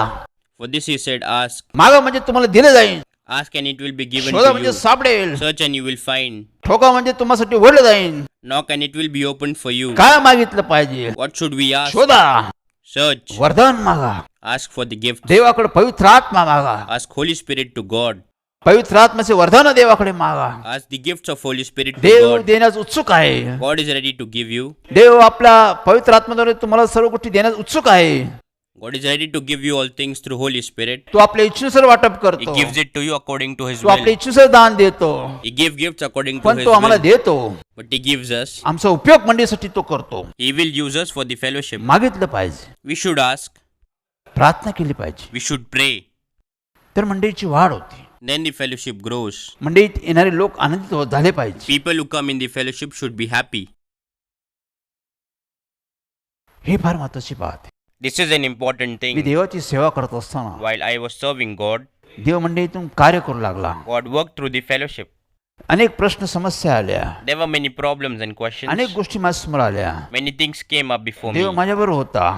For this he said, ask. मागा म्हणजे तुम्हाला दिले जाईल, Ask and it will be given शोधा to म्हणजे you. सापडेल, Search and you will find. ठोका म्हणजे तुम्हासाठी उघडलं जाईल. Knock and it will be opened for you. काय मागितलं पाहिजे, What should we ask? शोधा. Search. वरदान मागा, Ask for the gift. देवाकडे पवित्र आत्मा मागा. Ask Holy Spirit to God. पवित्र आत्म्याचे वरदान देवाकडे मागा. Ask the gifts of Holy Spirit to Dev God. देण्यास उत्सुक आहे. God is ready to give you. देव आपल्या पवित्र आत्म्याद्वारे तुम्हाला सर्व गोष्टी देण्यास उत्सुक आहे. God is ready to give you all things through Holy Spirit. तो आपल्या इच्छेनुसार वाटप He करतो. gives it to you according to His तो आपल्या will. इच्छेनुसार दान देतो. He gives gifts according to पण His तो आम्हाला will. देतो. But He gives us. आमचा उपयोग मंडळीसाठी तो करतो. He will use us for the fellowship. मागितलं पाहिजे, We should ask. प्रार्थना केली पाहिजे, We should pray. तर मंडळीची वाढ होते. Then the fellowship grows. मंडळीत येणारे लोक आनंदित झाले पाहिजे. People who come in the fellowship should be happy. हे फार महत्वाची बात आहे. This is an important me thing. देवाची सेवा करत असताना While I was serving God, देव मंडळीतून कार्य करू लागला. God worked through the fellowship. अनेक प्रश्न समस्या आल्या, There were many problems and questions. अनेक गोष्टी माझ्या समोर आल्या. Many things came up before देव me. माझ्याबरोबर होता.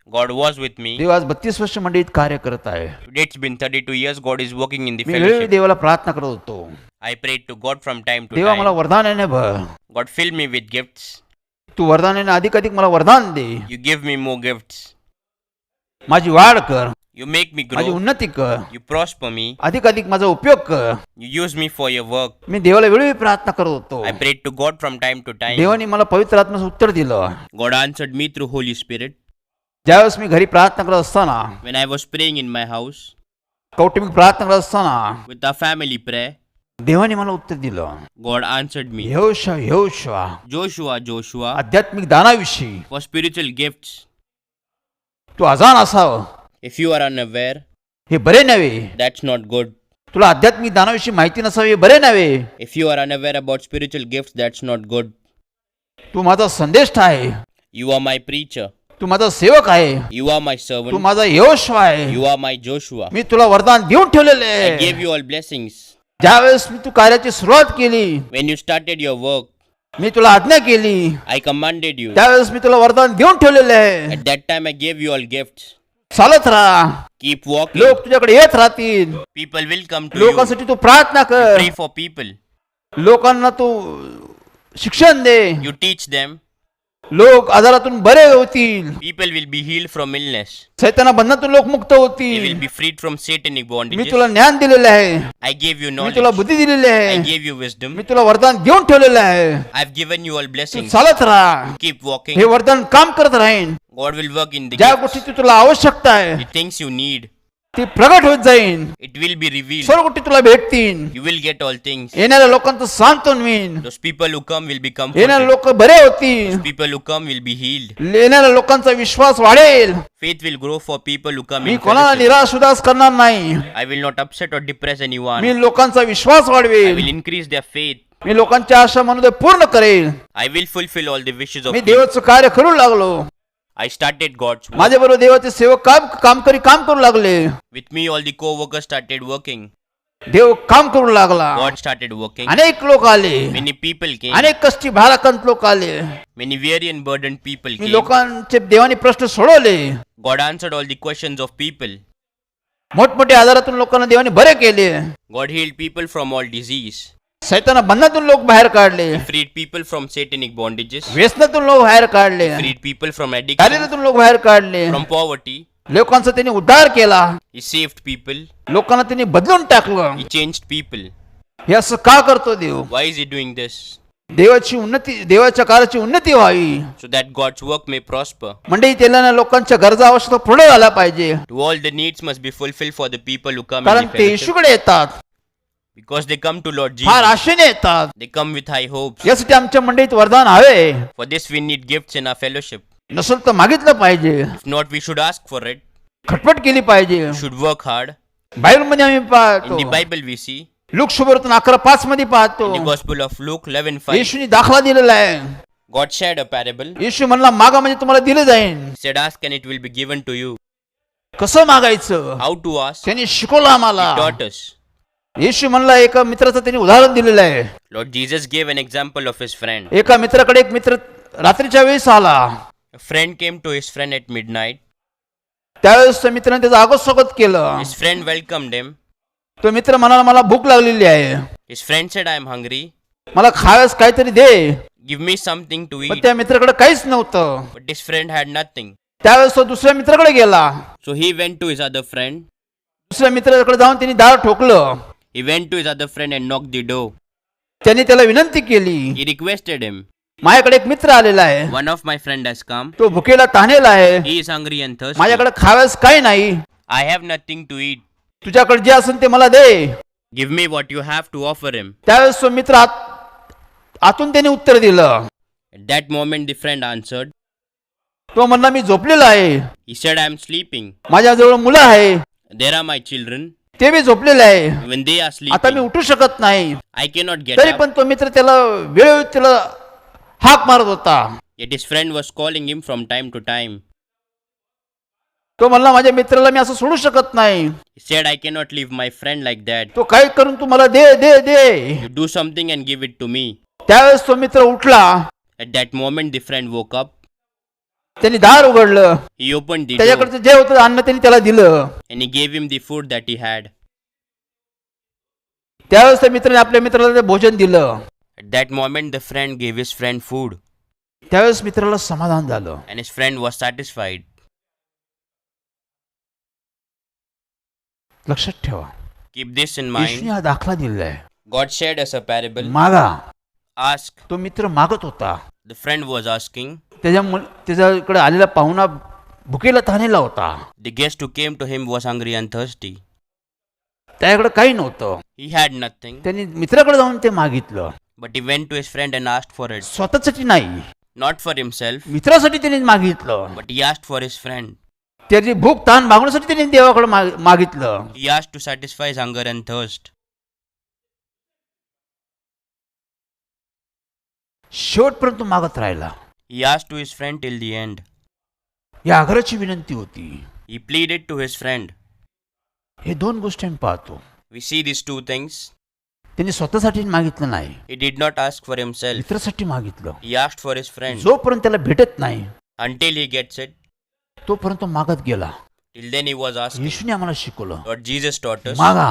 God was with me. देव आज 32 वर्ष मंडळीत कार्य करत आहे. Today it's been 32 years. God is working in the मी वेळोवेळी fellowship. देवाला प्रार्थना करत होतो. I prayed to God from time to देवा मला time. वरदानाने भर. God filled me with gifts. तू वरदानाने अधिकाधिक मला वरदान दे. You give me more gifts. माझी वाढ कर, You make me माझी grow. उन्नती कर, You prosper me. अधिकाधिक माझा उपयोग कर. You use me for your work. मी देवाला वेळोवेळी प्रार्थना करत होतो. I prayed to God from time to time. देवाने मला पवित्र आत्म्याचं उत्तर दिलं. God answered me through Holy Spirit. ज्यावेळेस मी घरी प्रार्थना करत असताना, When I was praying in my house कौटुंबिक प्रार्थना करत असताना, with our family prayer, देवाने मला उत्तर दिलं. God answered me. यहोशुवा Joshua, आध्यात्मिक दानाविषयी for spiritual gifts. तू अजाण असावं If you are unaware, हे बरे नव्हे. that's not good. तुला आध्यात्मिक दानाविषयी माहिती नसावी हे बरे नव्हे. If you are unaware about spiritual gifts, that's not good. तू माझा संदेश आहे. You are my preacher. तू माझा सेवक आहे. You are my Tu servant. माझा यहोशुवा आहे. You are my Joshua. मी तुला वरदान देऊन ठेवलेले I आहे. gave you all blessings. ज्यावेळेस मी तू कार्याची सुरुवात केली, When you started your work, मी तुला आज्ञा केली, I commanded you. त्यावेळेस मी तुला वरदान देऊन ठेवलेले आहे. At that time, I gave you all gifts. चालत राहा. Keep walking. लोक तुझ्याकडे येत राहतील. People will come to you. लोकांसाठी तू प्रार्थना कर. Pray for people. लोकांना तू शिक्षण दे. You teach them. लोक आजारातून बरे होतील. People will be healed from illness. सैताना बंधनातून लोक मुक्त They होतील. will be freed from satanic me bondages. तुला ज्ञान दिलेलं आहे. I gave you me knowledge. तुला बुद्धी दिलेली I आहे. gave you wisdom. मी तुला वरदान देऊन ठेवलेलं आहे. I've given you all Tu blessings. चालत राहा. Keep walking. हे वरदान काम करत राहीन. God will work in the ज्या gifts. गोष्टी तुला आवश्यकता आहे The things you need. ती प्रगट होत जाईन. It will be revealed. सर्व गोष्टी तुला भेटतील. You will get all things. येणाऱ्या लोकांचं सांत्वन मिळेन. Those people who come will be येणारे comforted. लोक बरे होतील. People who come will be healed. येणाऱ्या लोकांचा विश्वास वाढेल. Faith will grow for people who come me in कोणाला fellowship. निराश उदास करणार नाही. I will not upset or depress anyone. मी लोकांचा विश्वास I वाढवेल. will increase their faith. मी लोकांच्या आशा मनोदय पूर्ण करेल. I will fulfill all the wishes of me people. देवाचं कार्य करू लागलो. I started God's work. माझ्या बरोबर देवाचे सेवक काम करू लागले. With me, all the co-workers started working. देव काम करू लागला. God started working. अनेक लोक आले. Many people came. अनेक कष्टी भाराक्रांत लोक आले. Many weary and burdened people me came. लोकांचे देवाने प्रश्न सोडवले. God answered all the questions of people. मोठमोठ्या आजारातून लोकांना देवाने बरे केले. God healed people from all disease. सैताना बंधनातून लोक बाहेर काढले. Freed people from satanic bondages. व्यसनातून लोक बाहेर काढले. Freed people from addiction. दारिद्र्यातून लोक बाहेर काढले. From poverty. लोकांचा त्यांनी उद्धार केला. He saved people. लोकांना त्यांनी बदलून टाकलं. He changed people. हे असं का करतो देव? Why is he doing this? देवाची उन्नती, देवाच्या कार्याची उन्नती व्हावी. So that God's work may prosper. मंडळी तेलाने लोकांच्या गरजा आवश्यकता पूर्ण झाल्या पाहिजे. To all the needs must be fulfilled for the people who come कारण in the ते fellowship. येशूकडे येतात. Because they come to Lord फार Jesus. आशेने येतात. They come with high hopes. यासाठी आमच्या मंडळीत वरदान हवे. For this we need gifts in our fellowship. नसेल तर मागितलं पाहिजे. If not, we should ask for it. खटपट केली पाहिजे. We should work hard. बायबलमध्ये आम्ही In पाहतो. the Bible we see, Luke शुभवर्तन 11:5 मध्ये पाहतो. in the Gospel of Luke 11:5, येशूने दाखला दिलेला आहे. God shared a parable. येशू म्हणला मागा म्हणजे तुम्हाला दिले जाईल. He said, ask and it will be given to you. कसं मागायचं How to ask? त्यांनी शिकवलं आम्हाला. He taught us. येशू म्हणला एका मित्राचं त्यांनी उदाहरण दिलेलं आहे. Lord Jesus gave an example of his friend. एका मित्राकडे एक मित्र रात्रीच्या वेळेस आला. A friend came to his friend at midnight. त्यावेळेस त्या मित्राने त्याचं आगोज स्वागत केलं. His friend welcomed him. तो मित्र म्हणाला मला भूक लागलेली आहे. His friend said, I am hungry. मला खायस काहीतरी दे. Give me something to पण eat. त्या मित्राकडे काहीच नव्हतं. But his friend had nothing. त्यावेळेस तो दुसऱ्या मित्राकडे गेला. So he went to his other friend. दुसऱ्या मित्राकडे जाऊन त्यांनी दार ठोकलं. He went to his other friend and knocked the door. त्याने त्याला विनंती केली, He requested him. माझ्याकडे एक मित्र आलेला आहे, One of my friend has come. तो भुकेला ताणेला आहे, He is hungry and thirsty. माझ्याकडे खाव्यास काही नाही, I have nothing to eat. तुझ्याकडे जे असेल ते मला दे. Give me what you have to offer him. त्यावेळेस तो मित्र आतून त्याने उत्तर दिलं. At that moment, the friend answered. तो म्हणला, मी झोपलेला आहे, He said, I am sleeping. माझ्याजवळ मुलं आहे, There are my children. ते मी झोपलेले आहे, When they are आता मी sleeping, उठू शकत नाही. I cannot get तरी up. पण तो मित्र त्याला वेळोवेळी त्याला हाक मारत होता. Yet his friend was calling him from time to time. तो म्हणला, माझ्या मित्राला मी असं सोडू शकत नाही, He said, I cannot leave my friend like that. तो काही करून तू मला दे दे दे. You do something and give it to me. त्यावेळेस तो मित्र उठला, At that moment, the friend woke up. त्यांनी दार उघडलं, He opened the door त्याच्याकडचं जे होतं अन्न त्यांनी त्याला दिलं. and he gave him the food that he had. त्यावेळेस त्या मित्राने आपल्या मित्राला ते भोजन दिलं. At that moment, the friend gave his friend food त्यावेळेस मित्राला समाधान झालं. and his friend was satisfied. लक्षात ठेवा, Keep this in येशूने mind. हा दाखला दिलेला आहे, God shared us a parable. मागा. Ask. तो मित्र मागत होता, The friend was asking. त्याच्याकडे आलेला पाहुणा भुकेला ताणेला होता, The guest who came to him was hungry and thirsty. त्याच्याकडे काही नव्हतं. He had nothing, त्यांनी मित्राकडे जाऊन ते मागितलं, but he went to his friend and asked for it. स्वतःसाठी नाही, Not for himself, मित्रासाठी त्यांनी मागितलं. but he asked for his friend. त्याची भूक ताण भागवण्यासाठी त्यांनी देवाकडे मागितलं. He asked to satisfy his hunger and thirst. शेवटपर्यंत मागत राहिला. He asked to his friend till the end. या आग्रहाची विनंती होती. He pleaded to his friend. हे दोन गोष्टी आम्ही पाहतो. We see these two things. त्यांनी स्वतःसाठी मागितलं नाही, He did not ask for himself. मित्रासाठी मागितलं. He asked for his friend. जोपर्यंत त्याला भेटत नाही Until he gets it, तोपर्यंत मागत गेला. till then he was asking. येशूने आम्हाला शिकवलं, Lord Jesus taught us. मागा.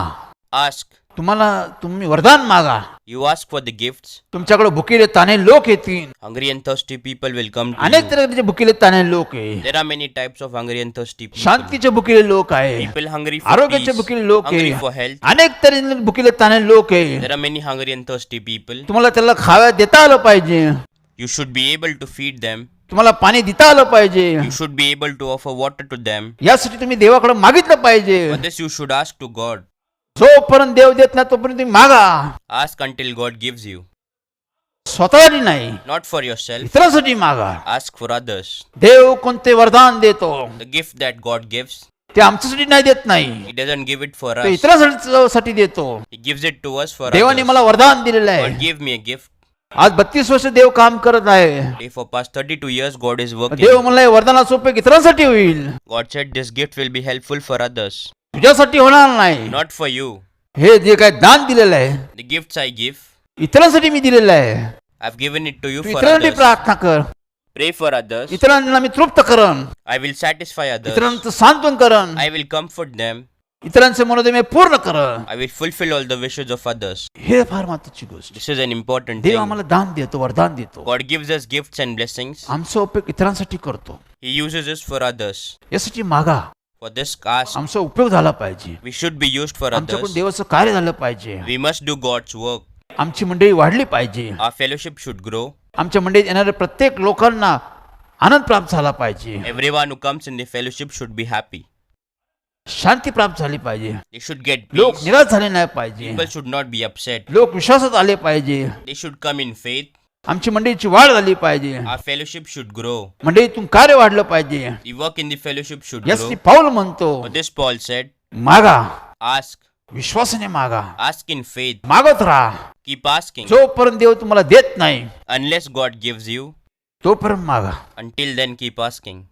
Ask. तुम्ही वरदान मागा. You ask for the gifts. तुमच्याकडे भुकेले ताणे लोक येतील. Hungry and thirsty people will come to अनेक you. तऱ्हेचे भुकेले ताणे लोक आहे. There are many types of hungry and thirsty people. शांतीचे भुकेले लोक आहे, People hungry for आरोग्याचे peace, भुकेले लोक hungry आहे, for health. अनेक तऱ्हेचे भुकेले ताणे लोक आहे. There are many hungry and thirsty people. तुम्हाला त्याला खाव्या देता आलं पाहिजे, You should be able to feed them. तुम्हाला पाणी देता आलं पाहिजे. You should be able to offer water to them. यासाठी तुम्ही देवाकडे मागितलं पाहिजे. For this you should ask to God. जोपर्यंत देव देत नाही तोपर्यंत तुम्ही मागा. Ask until God gives you. स्वतःसाठी नाही, Not for yourself. इतरांसाठी मागा. Ask for others. देव कोणते वरदान देतो The gift that God gives, ते आमच्यासाठी नाही देत नाही, He doesn't give it for ते us. इतरांसाठी देतो. He gives it to us for देवाने others. मला वरदान दिलेलं God आहे. gave me a gift. आज 32 वर्ष देव काम करत आहे. Today for past 32 years God is working. देव म्हणला, हे वरदानाचा उपयोग इतरांसाठी होईल, God said this gift will be helpful for others. तुझ्यासाठी होणार नाही. Not for you. हे जे काय दान दिलेलं आहे, The gifts I give, इतरांसाठी मी दिलेलं आहे. I've given it to you Tu for इतरांसाठी others. प्रार्थना कर. Pray for others. इतरांना मी तृप्त करन, I will satisfy others. इतरांचं सांत्वन करन, I will comfort them. इतरांचे मनोदय मी पूर्ण करन. I will fulfill all the wishes of others. हे फार महत्वाची गोष्ट. This is an important Dev thing. आम्हाला दान देतो, वरदान देतो. God gives us gifts and blessings. आमचा उपयोग इतरांसाठी करतो. He uses us for others. यासाठी मागा. For this ask, आमचा उपयोग झाला पाहिजे. we should be used for आमच्याकडून others. देवाचं कार्य झालं पाहिजे. We must do God's work. आमची मंडळी वाढली पाहिजे. Our fellowship should grow. आमच्या मंडळीत येणाऱ्या प्रत्येक लोकांना आनंद प्राप्त झाला पाहिजे. Everyone who comes in the fellowship should be happy. शांती प्राप्त झाली पाहिजे. They should get लोक peace. निराश झाले नाही पाहिजे. People should not be upset. लोक विश्वासात आले पाहिजे. They should come in faith. आमची मंडळीची वाढ झाली पाहिजे. Our fellowship should grow. मंडळीतून कार्य वाढलं पाहिजे. The work in the fellowship should यासाठी grow. पाऊल म्हणतो, For this Paul said, मागा, ask. विश्वासाने मागा, Ask in faith. मागत राहा. Keep asking. जोपर्यंत देव तुम्हाला देत नाही Unless God gives you, तोपर्यंत मागा. until then keep asking.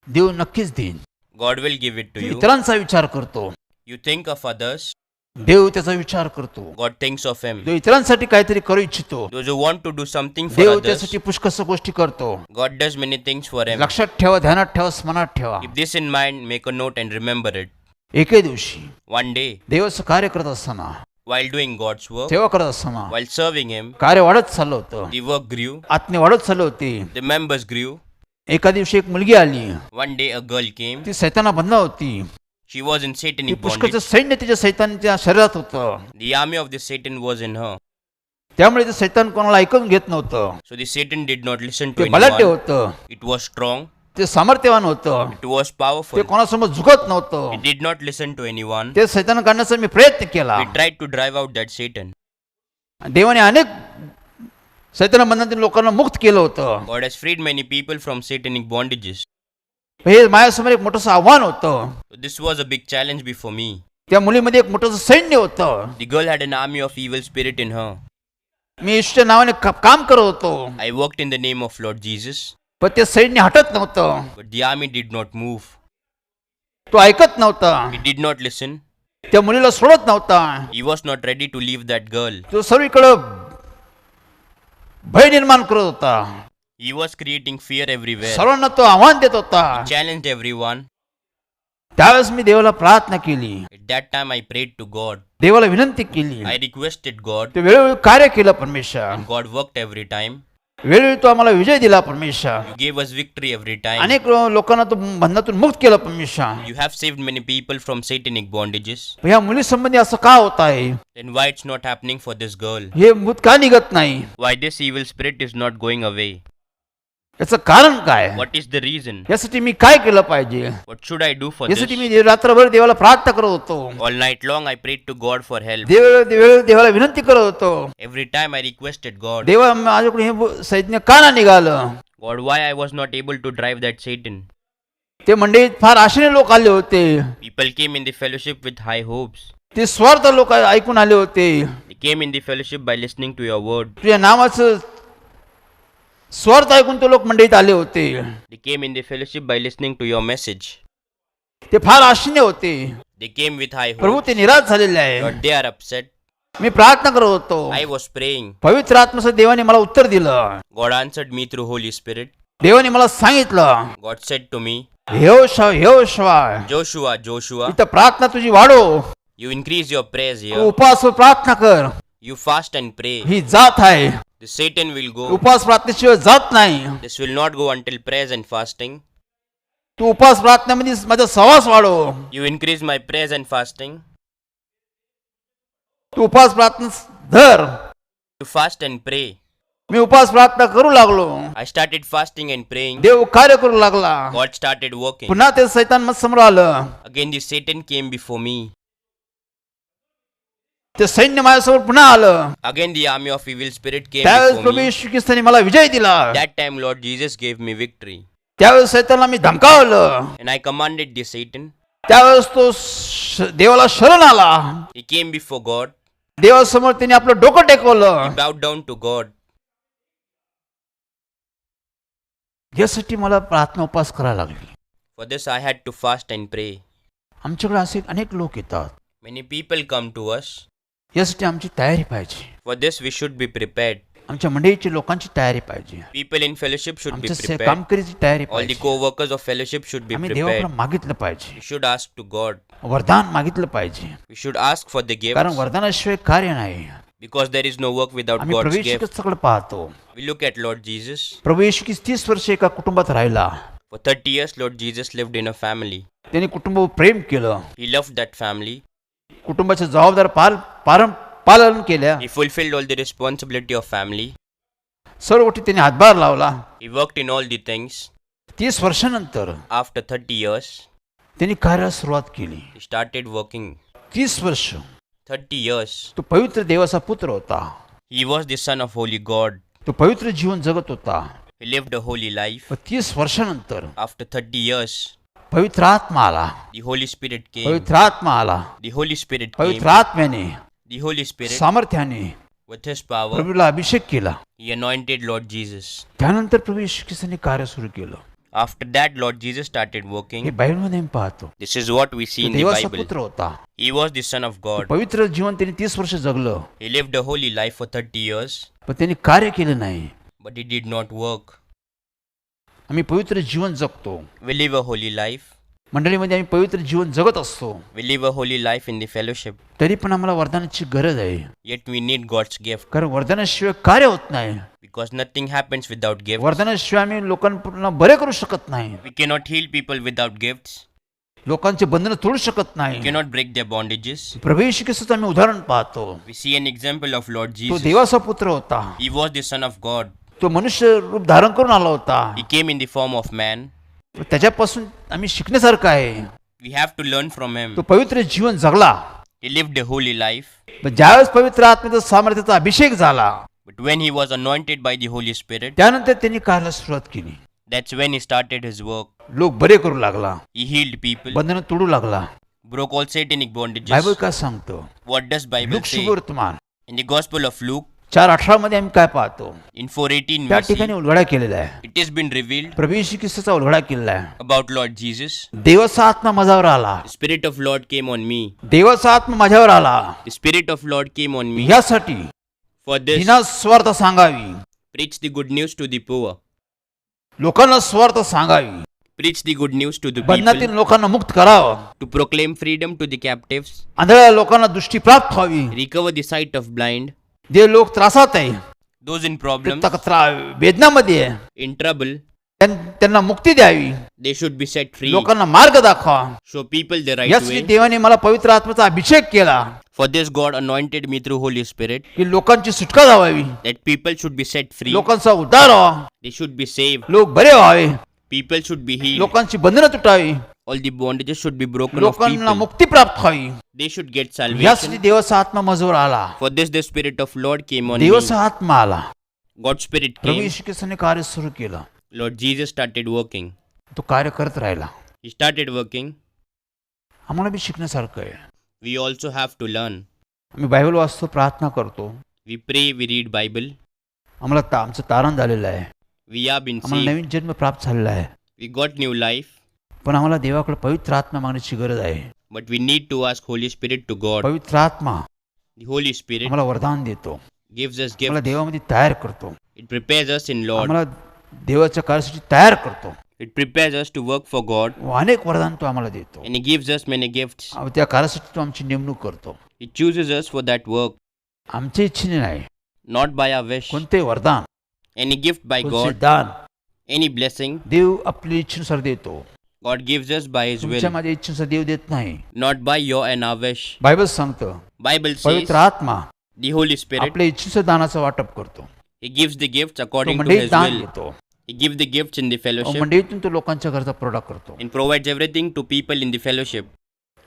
देव नक्कीच देईन. God will give it to Tu you. इतरांचा विचार करतो, You think of others, देव त्याचा विचार करतो. God thinks of him. देव इतरांसाठी काहीतरी करू इच्छितो, Those who want to do something for Dev others, त्यासाठी पुष्कळ गोष्टी करतो. God does many things for him. लक्षात ठेवा, ध्यानात ठेवा, स्मरणात ठेवा. Keep this in mind, make a note and remember it. एके दिवशी One day, देवाचं कार्य करत असताना, while doing God's work, सेवा करत असताना while serving him, कार्य वाढत चाललं होतं. the work grew, आत्मे वाढत चालू होती. the members grew. एका दिवशी एक मुलगी आली, One day a girl came. ती सैताना बंद होती. She was in ती satanic पुष्कळचं bondage. सैन्य तिच्या सैतानच्या शरीरात होतं. The army of the Satan was in her. त्यामुळे ते सैतान कोणाला ऐकून घेत नव्हतं. So the Satan did not listen to ते बलाढ्य anyone. होतं, It was strong. ते सामर्थ्यवान होतं, It was ते powerful. कोणासमोर झुकत नव्हतं. It did not listen to anyone. ते सैतान काढण्याचा मी प्रयत्न केला. We tried to drive out that Satan. देवाने अनेक सैतान बंधनातील लोकांना मुक्त केलं होतं. God has freed many people from satanic bondages. हे माझ्यासमोर एक मोठंसं आव्हान होतं. So this was a big challenge before me. त्या मुलीमध्ये एक मोठंसं सैन्य होतं. The girl had an army of evil spirit in her. मी येशूच्या नावाने काम करत होतो, I worked in the name of Lord Jesus, पण ते सैन्य हटत नव्हतं. but the army did not move. तो ऐकत नव्हता. He did not listen. त्या मुलीला सोडत नव्हता. He was not ready to leave that girl. तो सर्वीकडे भय निर्माण करत होता. He was creating fear everywhere. सर्वांना तो आव्हान देत होता. Challenged everyone. त्यावेळेस मी देवाला प्रार्थना केली, At that time I prayed to God. देवाला विनंती केली. I requested God. ते वेळोवेळी कार्य केलं परमेश्वर. God worked every time. वेळोवेळी तो आम्हाला विजय दिला परमेश्वर. You gave us victory every time. अनेक लोकांना तो बंधनातून मुक्त केलं परमेश्वर. You have saved many people from satanic bondages. ह्या मुली संबंधी असं का होत आहे? Then why it's not happening for this girl? हे भूत का निघत नाही? Why this evil spirit is not going away? याचं कारण काय? What is the reason? यासाठी मी काय केलं पाहिजे? What should I do for यासाठी this? मी रात्रभर देवाला प्रार्थना करत होतो. All night long I prayed to God for help. देवाला विनंती करत होतो. Every time I requested God. देवा माझ्याकडून हे सैन्य का नाही निघालं? God, why I was not able to drive that Satan? ते मंडळीत फार आशेने लोक आले होते. People came in the fellowship with high hopes. ते स्वार्थ लोक ऐकून आले होते. They came in the fellowship by listening to your word. तुझ्या नावाचं स्वार्थ ऐकून ते लोक मंडळीत आले होते. They came in the fellowship by listening to your message. ते फार आशेने होते. They came with high Prabhu hopes. ते निराश झालेले आहे. But they are upset. मी प्रार्थना करत होतो. I was praying. पवित्र आत्म्याचं देवाने मला उत्तर दिलं. God answered me through Holy Spirit. देवाने मला सांगितलं, God said to me, यहोशुवा, Joshua, इथं प्रार्थना तुझी वाढो. you increase your prayers Tu here. उपवास व प्रार्थना कर. You fast and pray. ही जात आहे. The Satan will go. उपवास प्रार्थनेशिवाय जात नाही. This will not go until prayers and fasting. तू उपवास प्रार्थनेमध्ये माझा सहवास वाढो. You increase my prayers and fasting. तू उपवास प्रार्थना धर. You fast and pray. मी उपवास प्रार्थना करू लागलो. I started fasting and praying. देव कार्य करू लागला. God started working. पुन्हा ते सैतान मत समोर आलं. Again the Satan came before me. ते सैन्य माझ्यासमोर पुन्हा आलं. Again the army of evil spirit came त्यावेळेस before प्रभू me. येशू ख्रिस्ताने मला विजय दिला. That time Lord Jesus gave me victory. त्यावेळेस सैतानला मी धमकावलं. And I commanded the Satan. त्यावेळेस तो देवाला शरण आला. He came before God. देवासमोर त्याने आपलं डोकं टेकवलं. He bowed down to God. यासाठी मला प्रार्थना उपवास करायला लागली. For this I had to fast and pray. आमच्याकडे असे अनेक लोक येतात. Many people come to us. यासाठी आमची तयारी पाहिजे. For this we should be prepared. आमच्या मंडळीची लोकांची तयारी पाहिजे. People in fellowship should be आमच्या prepared. कामगिरीची तयारी All the पाहिजे. co-workers of fellowship should be आम्ही देवाकडे prepared. मागितलं पाहिजे. We should ask to God. वरदान मागितलं पाहिजे. We should ask for the कारण gifts. वरदानाशिवाय कार्य नाही. Because there is no work without आम्ही God's प्रभू gift. येशूकडे पाहतो. We look at Lord Jesus. प्रभू येशू 30 वर्ष एका कुटुंबात राहिला. For 30 years, Lord Jesus lived in a family. त्यांनी कुटुंबावर प्रेम केलं. He loved that family. कुटुंबाच्या जबाबदार पालन केल्या. He fulfilled all the responsibility of family. सर्व गोष्टी त्यांनी हातभार लावला. He worked in all the things. 30 वर्षानंतर After 30 years, त्यांनी कार्याला सुरुवात केली. he started working. 30 वर्ष 30 years. तो पवित्र देवाचा पुत्र होता. He was the son of holy God. तो पवित्र जीवन जगत होता. He lived a holy life. 30 वर्षानंतर After 30 years, पवित्र आत्मा आला. the Holy Spirit came. पवित्र आत्मा आला. The Holy Spirit पवित्र came. आत्म्याने The Holy Spirit, सामर्थ्याने with His power, प्रभूला अभिषेक केला. He anointed Lord Jesus. त्यानंतर प्रभू येशू ख्रिस्ताने कार्य सुरू केलं. After that, Lord Jesus started हे working. बायबलमध्ये आम्ही पाहतो. This is what we see तो in the देवाचा Bible. पुत्र होता. He was the Son of God. पवित्र जीवन त्यांनी 30 वर्ष जगलं. He lived a holy life for 30 years, पण त्यांनी कार्य केलं नाही. but he did not work. आम्ही पवित्र जीवन जगतो. We live a holy life. मंडळीमध्ये आम्ही पवित्र जीवन जगत असतो. We live a holy life in the fellowship. तरी पण आम्हाला वरदानाची गरज आहे. Yet we need God's gift. कारण वरदानाशिवाय कार्य होत नाही. Because nothing happens without gifts. वरदानाशिवाय आम्ही लोकांना बरे करू शकत नाही. We cannot heal people without gifts. लोकांचे बंधन तोडू शकत He नाही. cannot break their bondages. प्रभू येशू ख्रिस्ताचं आम्ही उदाहरण पाहतो. We see an example of Lord तो Jesus. देवाचा पुत्र होता. He was the Son of God. तो मनुष्य रूप धारण करून आला होता. He came in the form of man. त्याच्यापासून आम्ही शिकण्यासारखं आहे. We have to learn from him. तो पवित्र जीवन जगला. He lived a holy life. पण ज्यावेळेस पवित्र आत्म्याचा सामर्थ्याचा अभिषेक झाला, But when he was anointed by the Holy Spirit, त्यानंतर त्यांनी कार्याला सुरुवात केली. that's when he started his work. लोक बरे करू लागला, He healed people, बंधनं तोडू लागला. broke all satanic Bible bondages. काय सांगतो? What does Bible look say? शुभवर्तमान In the Gospel of Luke, 4:18 मध्ये आम्ही काय पाहतो? in 4:18, त्या we see ठिकाणी उलगडा केलेला आहे. it has been revealed प्रभू येशू ख्रिस्ताचा उलगडा केलेला आहे. about Lord Jesus. देवाचा आत्मा माझ्यावर आला. The Spirit of Lord came on me. देवाचा आत्मा माझ्यावर आला. The Spirit of Lord came on me. यासाठी For this, बिना स्वार्थ सांगावी, preach the good news to the poor. लोकांना स्वार्थ सांगावी, Preach the good news to the बंधनातील people. लोकांना मुक्त करावं, To proclaim freedom to the captives. आंधळ्या लोकांना दृष्टी प्राप्त व्हावी. Recover the sight of blind. जे लोक त्रासात आहे, Those in problems, वेदनामध्ये आहे, in trouble, त्यांना मुक्ती द्यावी. they should be set free. लोकांना मार्ग दाखवा. Show people the right यासाठी way. देवाने मला पवित्र आत्म्याचा अभिषेक केला, For this, God anointed me through Holy Spirit, की लोकांची सुटका व्हावी, that people should be set free. लोकांचा उद्धार व्हावा, They should be saved. लोक बरे व्हावे, People should be healed. लोकांची बंधनं तुटावी, All the bondages should be broken off लोकांना people. मुक्ती प्राप्त व्हावी. They should get यासाठी salvation. देवाचा आत्मा माझ्यावर आला. For this, the Spirit of Lord came on me. देवाचा आत्मा आला. God's Spirit प्रभू came. येशू ख्रिस्ताने कार्य सुरू केलं. Lord Jesus started working. तो कार्य करत राहिला. He started working. आम्हाला बी शिकण्यासारखं आहे. We also have to learn. आम्ही बायबल वाचतो, प्रार्थना करतो, We pray, we read Bible. आम्हाला आमचं तारण झालेलं आहे, We have been आम्हाला saved. नवीन जन्म प्राप्त झालेला आहे. We got new life. पण आम्हाला देवाकडे पवित्र आत्मा मागण्याची गरज आहे. But we need to ask Holy Spirit to God. पवित्र आत्मा The Holy Spirit आम्हाला वरदान देतो, gives us आम्हाला gifts. देवामध्ये तयार करतो, It prepares us in Lord. आम्हाला देवाच्या कार्यासाठी तयार करतो. It prepares us to work for God. अनेक वरदान तो आम्हाला देतो. And He gives us many gifts. त्या कार्यासाठी तो आमची नेमणूक करतो. He chooses us for that work, आमच्या इच्छेने नाही, not by our wish. कोणते वरदान, Any gift by कोणते God, दान any blessing, देव आपल्या इच्छेनुसार देतो. God gives us by His तुमच्या will, माझ्या इच्छेनुसार देव देत नाही. not by your and our wish. Bible सांगतं, Bible says पवित्र आत्मा the Holy Spirit, आपल्या इच्छेनुसार दानाचं वाटप करतो. He gives the gifts तो according to मंडळीत His दान will. देतो. He gives the gifts in the fellowship मंडळीतून तो लोकांच्या गरजा पुरवठा करतो. and provides everything to people in the fellowship.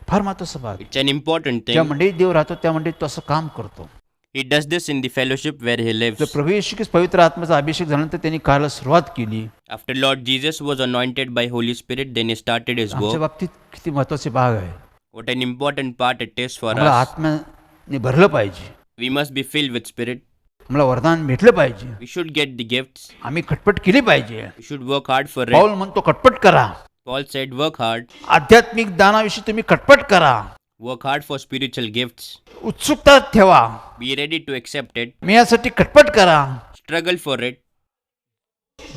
फार महत्वाचा भाग. It's an important ज्या thing. मंडळीत देव राहतो त्या मंडळीत तो असं काम करतो. He does this in the fellowship where He जर lives. प्रभू येशू ख्रिस्त पवित्र आत्म्याचा अभिषेक झाल्यानंतर त्यांनी कार्याला सुरुवात केली. After Lord Jesus was anointed by Holy Spirit, then He started His आमच्या work. बाबतीत किती महत्वाचे भाग आहे. What an important part it is for आम्हाला us. आत्म्याने भरलं पाहिजे, We must be filled with Spirit. आम्हाला वरदान भेटलं पाहिजे, We should get the gifts. आम्ही खटपट केली पाहिजे. We should work hard for it. पाऊल म्हणतो खटपट करा. Paul said, work hard. आध्यात्मिक दानाविषयी तुम्ही खटपट करा. Work hard for spiritual gifts. उत्सुकता ठेवा. Be ready to accept it. मी यासाठी खटपट करा. Struggle for it.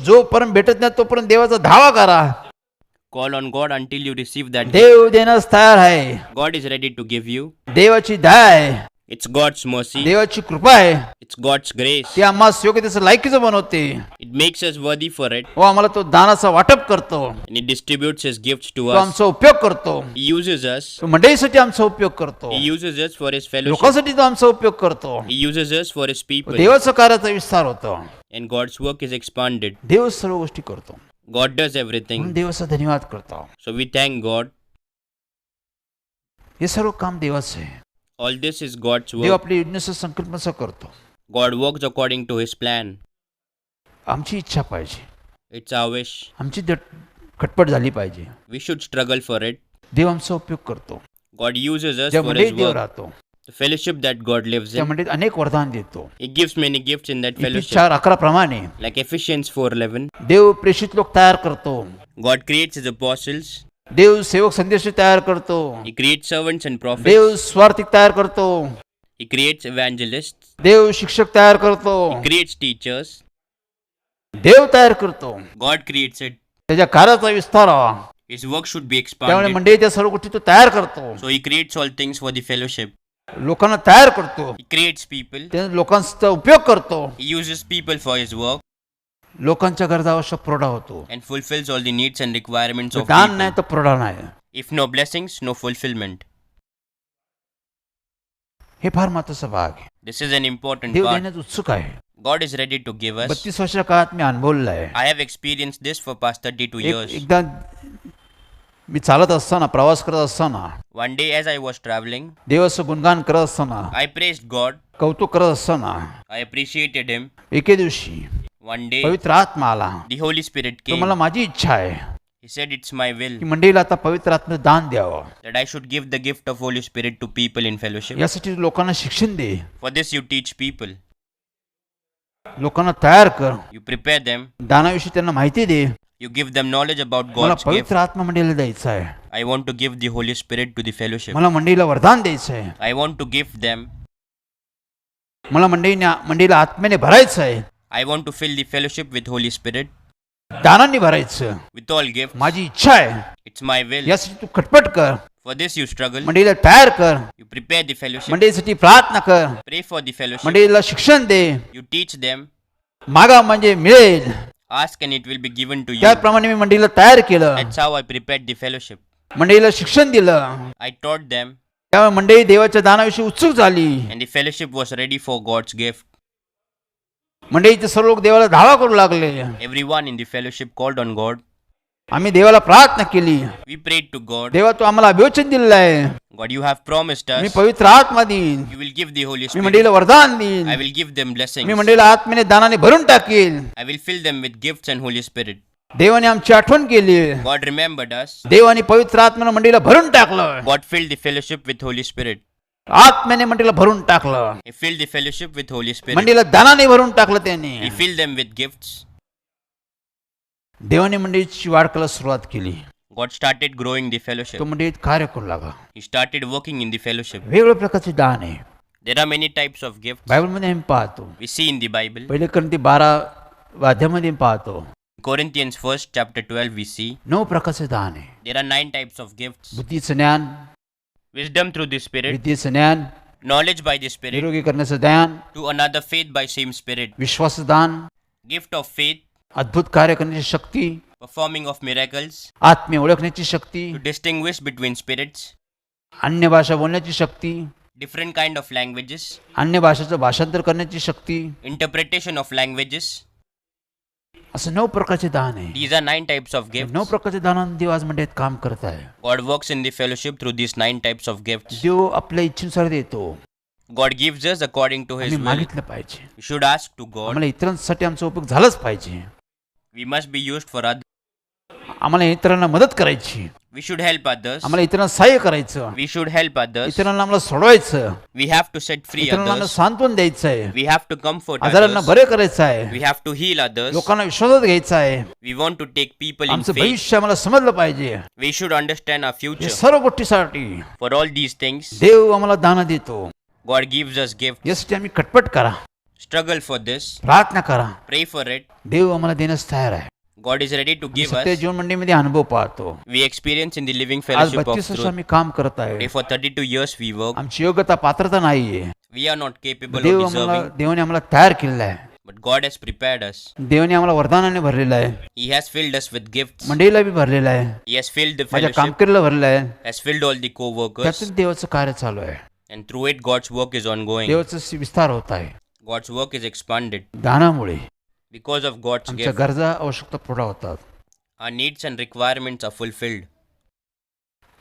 जोपर्यंत भेटत नाही तोपर्यंत देवाचा धावा करा. Call on God until you receive that gift. देव देण्यास तयार आहे. God is ready to give you. देवाची दया आहे, It's God's mercy. देवाची कृपा आहे. It's God's grace. ती आम्हाला योग्य त्याचं लायकीचं बनवते. It makes us worthy for it. व आम्हाला तो दानाचा वाटप करतो, And He distributes His gifts to तो us. आमचा उपयोग करतो, He uses us. तो मंडळीसाठी आमचा उपयोग करतो, He uses us for His fellowship. लोकांसाठी तो आमचा उपयोग करतो. He uses us for His people. देवाचा कार्याचा विस्तार होतो. And God's work is expanded. देव सर्व गोष्टी करतो, God does म्हणून everything. देवाचा धन्यवाद करतो. So we thank God. हे सर्व काम देवाचं आहे. All this is God's Dev work. आपल्या योजनेचा संकल्पनेचा करतो. God works according to His plan. आमची इच्छा पाहिजे, It's our wish. आमची खटपट झाली पाहिजे. We should struggle for it. देव आमचा उपयोग करतो. God uses us ज्या for मंडळीत His देव work. राहतो The fellowship that God lives त्या in. मंडळीत अनेक वरदान देतो. He gives many gifts in that इफिस fellowship. 4:11 प्रमाणे Like Ephesians 4:11. देव प्रेषित लोक तयार करतो. God creates His apostles. देव सेवक संदेश तयार करतो. He creates servants and prophets. देव स्वार्थिक तयार करतो. He creates evangelists. देव शिक्षक तयार करतो. He creates teachers. देव तयार करतो. God creates it. त्याच्या कार्याचा विस्तार व्हावा. His work should be त्यामुळे expanded. मंडळी त्या सर्व गोष्टी तो तयार करतो. So He creates all things for the fellowship. लोकांना तयार करतो. He creates people. त्या लोकांचा उपयोग करतो. He uses people for His work लोकांच्या गरजा आवश्यक पुरवठा होतो. and fulfills all the needs and requirements of दान people. नाही तर पुरवठा नाही. If no blessings, no fulfillment. हे फार महत्वाचा भाग आहे. This is an important Dev part. देण्यास उत्सुक आहे. God is ready to give us. 32 वर्षाच्या काळात मी अनुभवलेलं आहे. I have experienced this for past 32 years. एकदा मी चालत असताना, प्रवास करत असताना, One day as I was traveling, देवाचं गुणगान करत असताना, I praised God. कौतुक करत असताना, I appreciated Him. एके दिवशी One day, पवित्र आत्मा आला. the Holy Spirit तो came. मला माझी इच्छा आहे He said, it's my will की मंडळीला आता पवित्र आत्म्याचं दान द्यावं. that I should give the gift of Holy Spirit to people in fellowship. यासाठी लोकांना शिक्षण दे, For this you teach people. लोकांना तयार कर, You prepare them. दानाविषयी त्यांना माहिती दे. You give them knowledge about मला God's gift. पवित्र आत्मा मंडळीला द्यायचा आहे. I want to give the Holy Spirit to the fellowship. मला मंडळीला वरदान द्यायचं आहे. I want to give them. मला मंडळीला आत्म्याने भरायचं आहे, I want to fill the fellowship with Holy Spirit, दानांनी भरायचं. with all gifts. माझी इच्छा आहे. It's my will. यासाठी तू खटपट कर, For this you struggle. मंडळीला तयार कर, You prepare the fellowship. मंडळीसाठी प्रार्थना कर, Pray for the fellowship. मंडळीला शिक्षण दे. You teach them. मागा म्हणजे मिळेल. Ask and it will be given to you. त्याप्रमाणे मी मंडळीला तयार केलं, That's how I prepared the fellowship. मंडळीला शिक्षण दिलं. I taught them त्यामुळे मंडळी देवाच्या दानाविषयी उत्सुक झाली. and the fellowship was ready for God's gift. मंडळीचे सर्व लोक देवाला धावा करू लागले. Everyone in the fellowship called on God. आम्ही देवाला प्रार्थना केली. We prayed to God. देवा तू आम्हाला अभिवचन दिलेलं आहे, God, you have promised me us. पवित्र आत्मा देईन, You will give the Holy me Spirit. मंडळीला वरदान देईन, I will give them blessings. मी मंडळीला आत्म्याने दानाने भरून टाकेल. I will fill them with gifts and Holy Spirit. देवाने आमची आठवण केली. God remembered us. देवाने पवित्र आत्म्याने मंडळीला भरून टाकलं. God filled the fellowship with Holy Spirit. आत्म्याने मंडळीला भरून टाकलं. He filled the fellowship with Holy Spirit. मंडळीला दानाने भरून टाकलं त्याने. He filled them with gifts. देवाने मंडळीची वाढ करायला सुरुवात केली. God started growing the fellowship. तो मंडळीत कार्य करू लागला. He started working in the fellowship. वेगवेगळ्या प्रकारचे दान आहे There are many types of gifts. बायबलमध्ये आम्ही पाहतो. We see in the Bible. पहिले क्रंती 12 अध्यायामध्ये पाहतो. Corinthians 1st chapter 12 we see. 9 प्रकारचे दान आहे. There are 9 types of gifts. बुद्धीचं ज्ञान, Wisdom through the Spirit. विद्येचं ज्ञान, Knowledge by the Spirit. निरोगी करण्याचं ज्ञान, To another faith by same Spirit. विश्वासाचं दान, Gift of faith. अद्भुत कार्य करण्याची शक्ती, Performing of miracles. आत्म्य ओळखण्याची शक्ती, To distinguish between spirits. अन्य भाषा बोलण्याची शक्ती, Different kind of languages. अन्य भाषेचं भाषांतर करण्याची शक्ती, Interpretation of languages. असं 9 प्रकारचे दान आहे. These are 9 types of gifts. 9 प्रकारचे दानाने देव आज मंडळीत काम करत आहे. God works in the fellowship through these 9 types of gifts. देव आपल्या इच्छेनुसार देतो. God gives us according to His आम्ही will. मागितलं पाहिजे. We should ask to God. आम्हाला इतरांसाठी आमचा उपयोग झालाच पाहिजे. We must be used for others. आम्हाला इतरांना मदत करायची, We should help others. आम्हाला इतरांना सहाय्य करायचं, We should help others. इतरांना आम्हाला सोडवायचं, We have to set free इतरांना others. सांत्वन द्यायचं आहे, We have to comfort आजारांना others. बरे करायचं आहे, We have to heal others. लोकांना विश्वासात घ्यायचं आहे. We want to take people in आमचं faith. भविष्य आम्हाला समजलं पाहिजे. We should understand our या future. सर्व गोष्टीसाठी For all these things, देव आम्हाला दान देतो. God gives us gifts. यासाठी आम्ही खटपट करा, Struggle for this. प्रार्थना करा. Pray for it. देव आम्हाला देण्यास तयार आहे. God is ready to give सत्य us. जीवन मंडळीमध्ये अनुभव पाहतो. We experience in the living आज fellowship of 32 वर्ष truth. आम्ही काम करत Today आहे. for 32 years we work. आमची योग्यता पात्रता नाहीये. We are not capable Dev of आम्हाला deserving. देवाने आम्हाला तयार केलेलं आहे. But God has prepared us. देवाने आम्हाला वरदानाने भरलेलं आहे. He has filled us with gifts. मंडळीला बी भरलेलं आहे. He has filled the माझ्या fellowship. कामगिरीला भरलेलं आहे. Has filled all the co-workers. त्यातून देवाचं कार्य चालू आहे. And through it God's work is ongoing. देवाचा विस्तार होत आहे. God's work is expanded. दानामुळे Because of God's आमच्या gift, गरजा आवश्यकता पुरा होतात. our needs and requirements are fulfilled.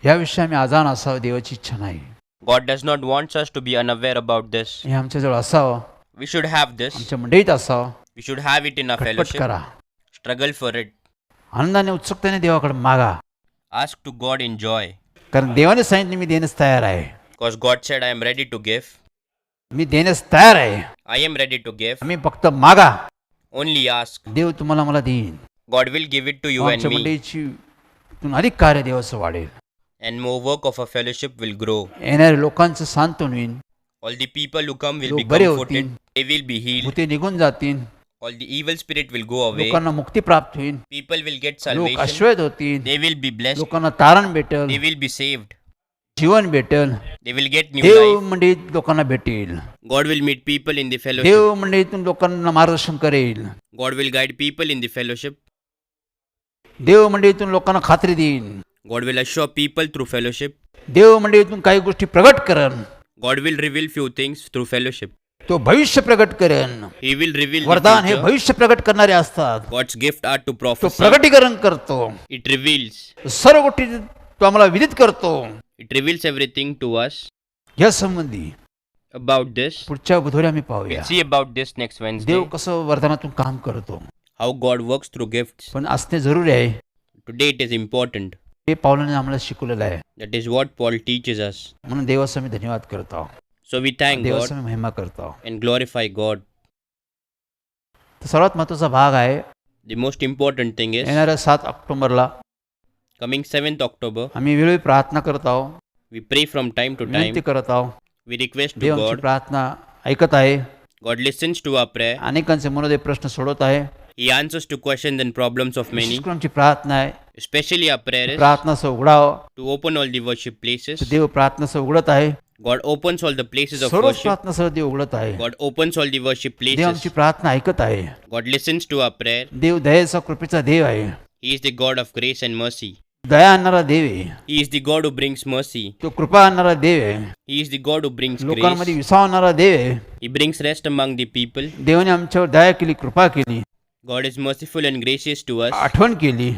याविषयी आम्ही आजान असावं देवाची इच्छा नाही. God does not want us to be unaware about this. हे आमच्याजवळ असावं, We should have this. आमच्या मंडळीत असावं. We should have it in our खटपट fellowship. करा, Struggle for it. आनंदाने उत्सुकतेने देवाकडे मागा, Ask to God in joy. कारण देवाने सांगितले मी देण्यास तयार आहे. Because God said, I am ready to give. मी देण्यास तयार आहे. I am ready to give. आम्ही फक्त मागा, Only ask. देव तुम्हाला मला देईन. God will give it to you and आमच्या me. मंडळीची इथून अधिक कार्य देवाचं वाढेल. And more work of our fellowship will grow. येणाऱ्या लोकांचं सांत्वन होईल. All the people who come will लोक be बरे comforted. होतील. They will be healed. भूते निघून जातील. All the evil spirit will go away. लोकांना मुक्ती प्राप्त होईल. People will get लोक salvation. आश्वस्त होतील. They will be blessed. लोकांना तारण भेटेल, They will be saved. जीवन भेटेल. They will get new Dev life. मंडळीत लोकांना भेटेल. God will meet people in the fellowship. देव मंडळीतून लोकांना मार्गदर्शन करेल. God will guide people in the fellowship. देव मंडळीतून लोकांना खात्री देईल. God will assure people through fellowship. देव मंडळीतून काही गोष्टी प्रगट करण. God will reveal few things through fellowship. तो भविष्य प्रगट करेन. He will reveal the वरदान हे future. भविष्य प्रगट करणारे असतात. God's gift are to तो prophesy. प्रगटीकरण करतो. It reveals. सर्व गोष्टी तो आम्हाला विदित करतो. It reveals everything to us. या संबंधी About this, पुढच्या बुधवारी आम्ही पाहूया. we'll see about this next Wednesday. देव कसं वरदानातून काम करतो. How God works through gifts. पण असणे जरुरी आहे. Today it is important. हे पावलाने आम्हाला शिकवलेलं आहे. That is what Paul teaches us. म्हणून देवाचा मी धन्यवाद करतो. So we thank God देवाचा मी महिमा करतो. and glorify God. तर सर्वात महत्त्वाचा भाग आहे The most important thing is येणाऱ्या 7 ऑक्टोबरला coming 7th October, आम्ही वेळोवेळी प्रार्थना करत आहोत. we pray from time to विनंती time. करत आहोत. We request to देव आमची God. प्रार्थना ऐकत आहे. God listens to our prayer. अनेकांचे मनोदय प्रश्न सोडवत आहे. He answers to questions and problems of many. विशेष करून आमची प्रार्थना आहे Especially our prayer is प्रार्थनाचं उघडावं. to open all the worship places. तर देव प्रार्थनाचं उघडत आहे. God opens all the places of सर्व worship. प्रार्थनासह देव उघडत आहे. God opens all the worship देव आमची places. प्रार्थना ऐकत आहे. God listens to our prayer. देव दयेचा कृपेचा देव आहे. He is the God of grace and mercy. दया आणणारा देव आहे. He is the God who brings mercy. तो कृपा आणणारा देव आहे. He is the God who brings लोकांमध्ये grace. विसावणारा देव आहे. He brings rest among the people. देवाने आमच्यावर दया केली, कृपा केली, God is merciful and gracious to us. आठवण केली.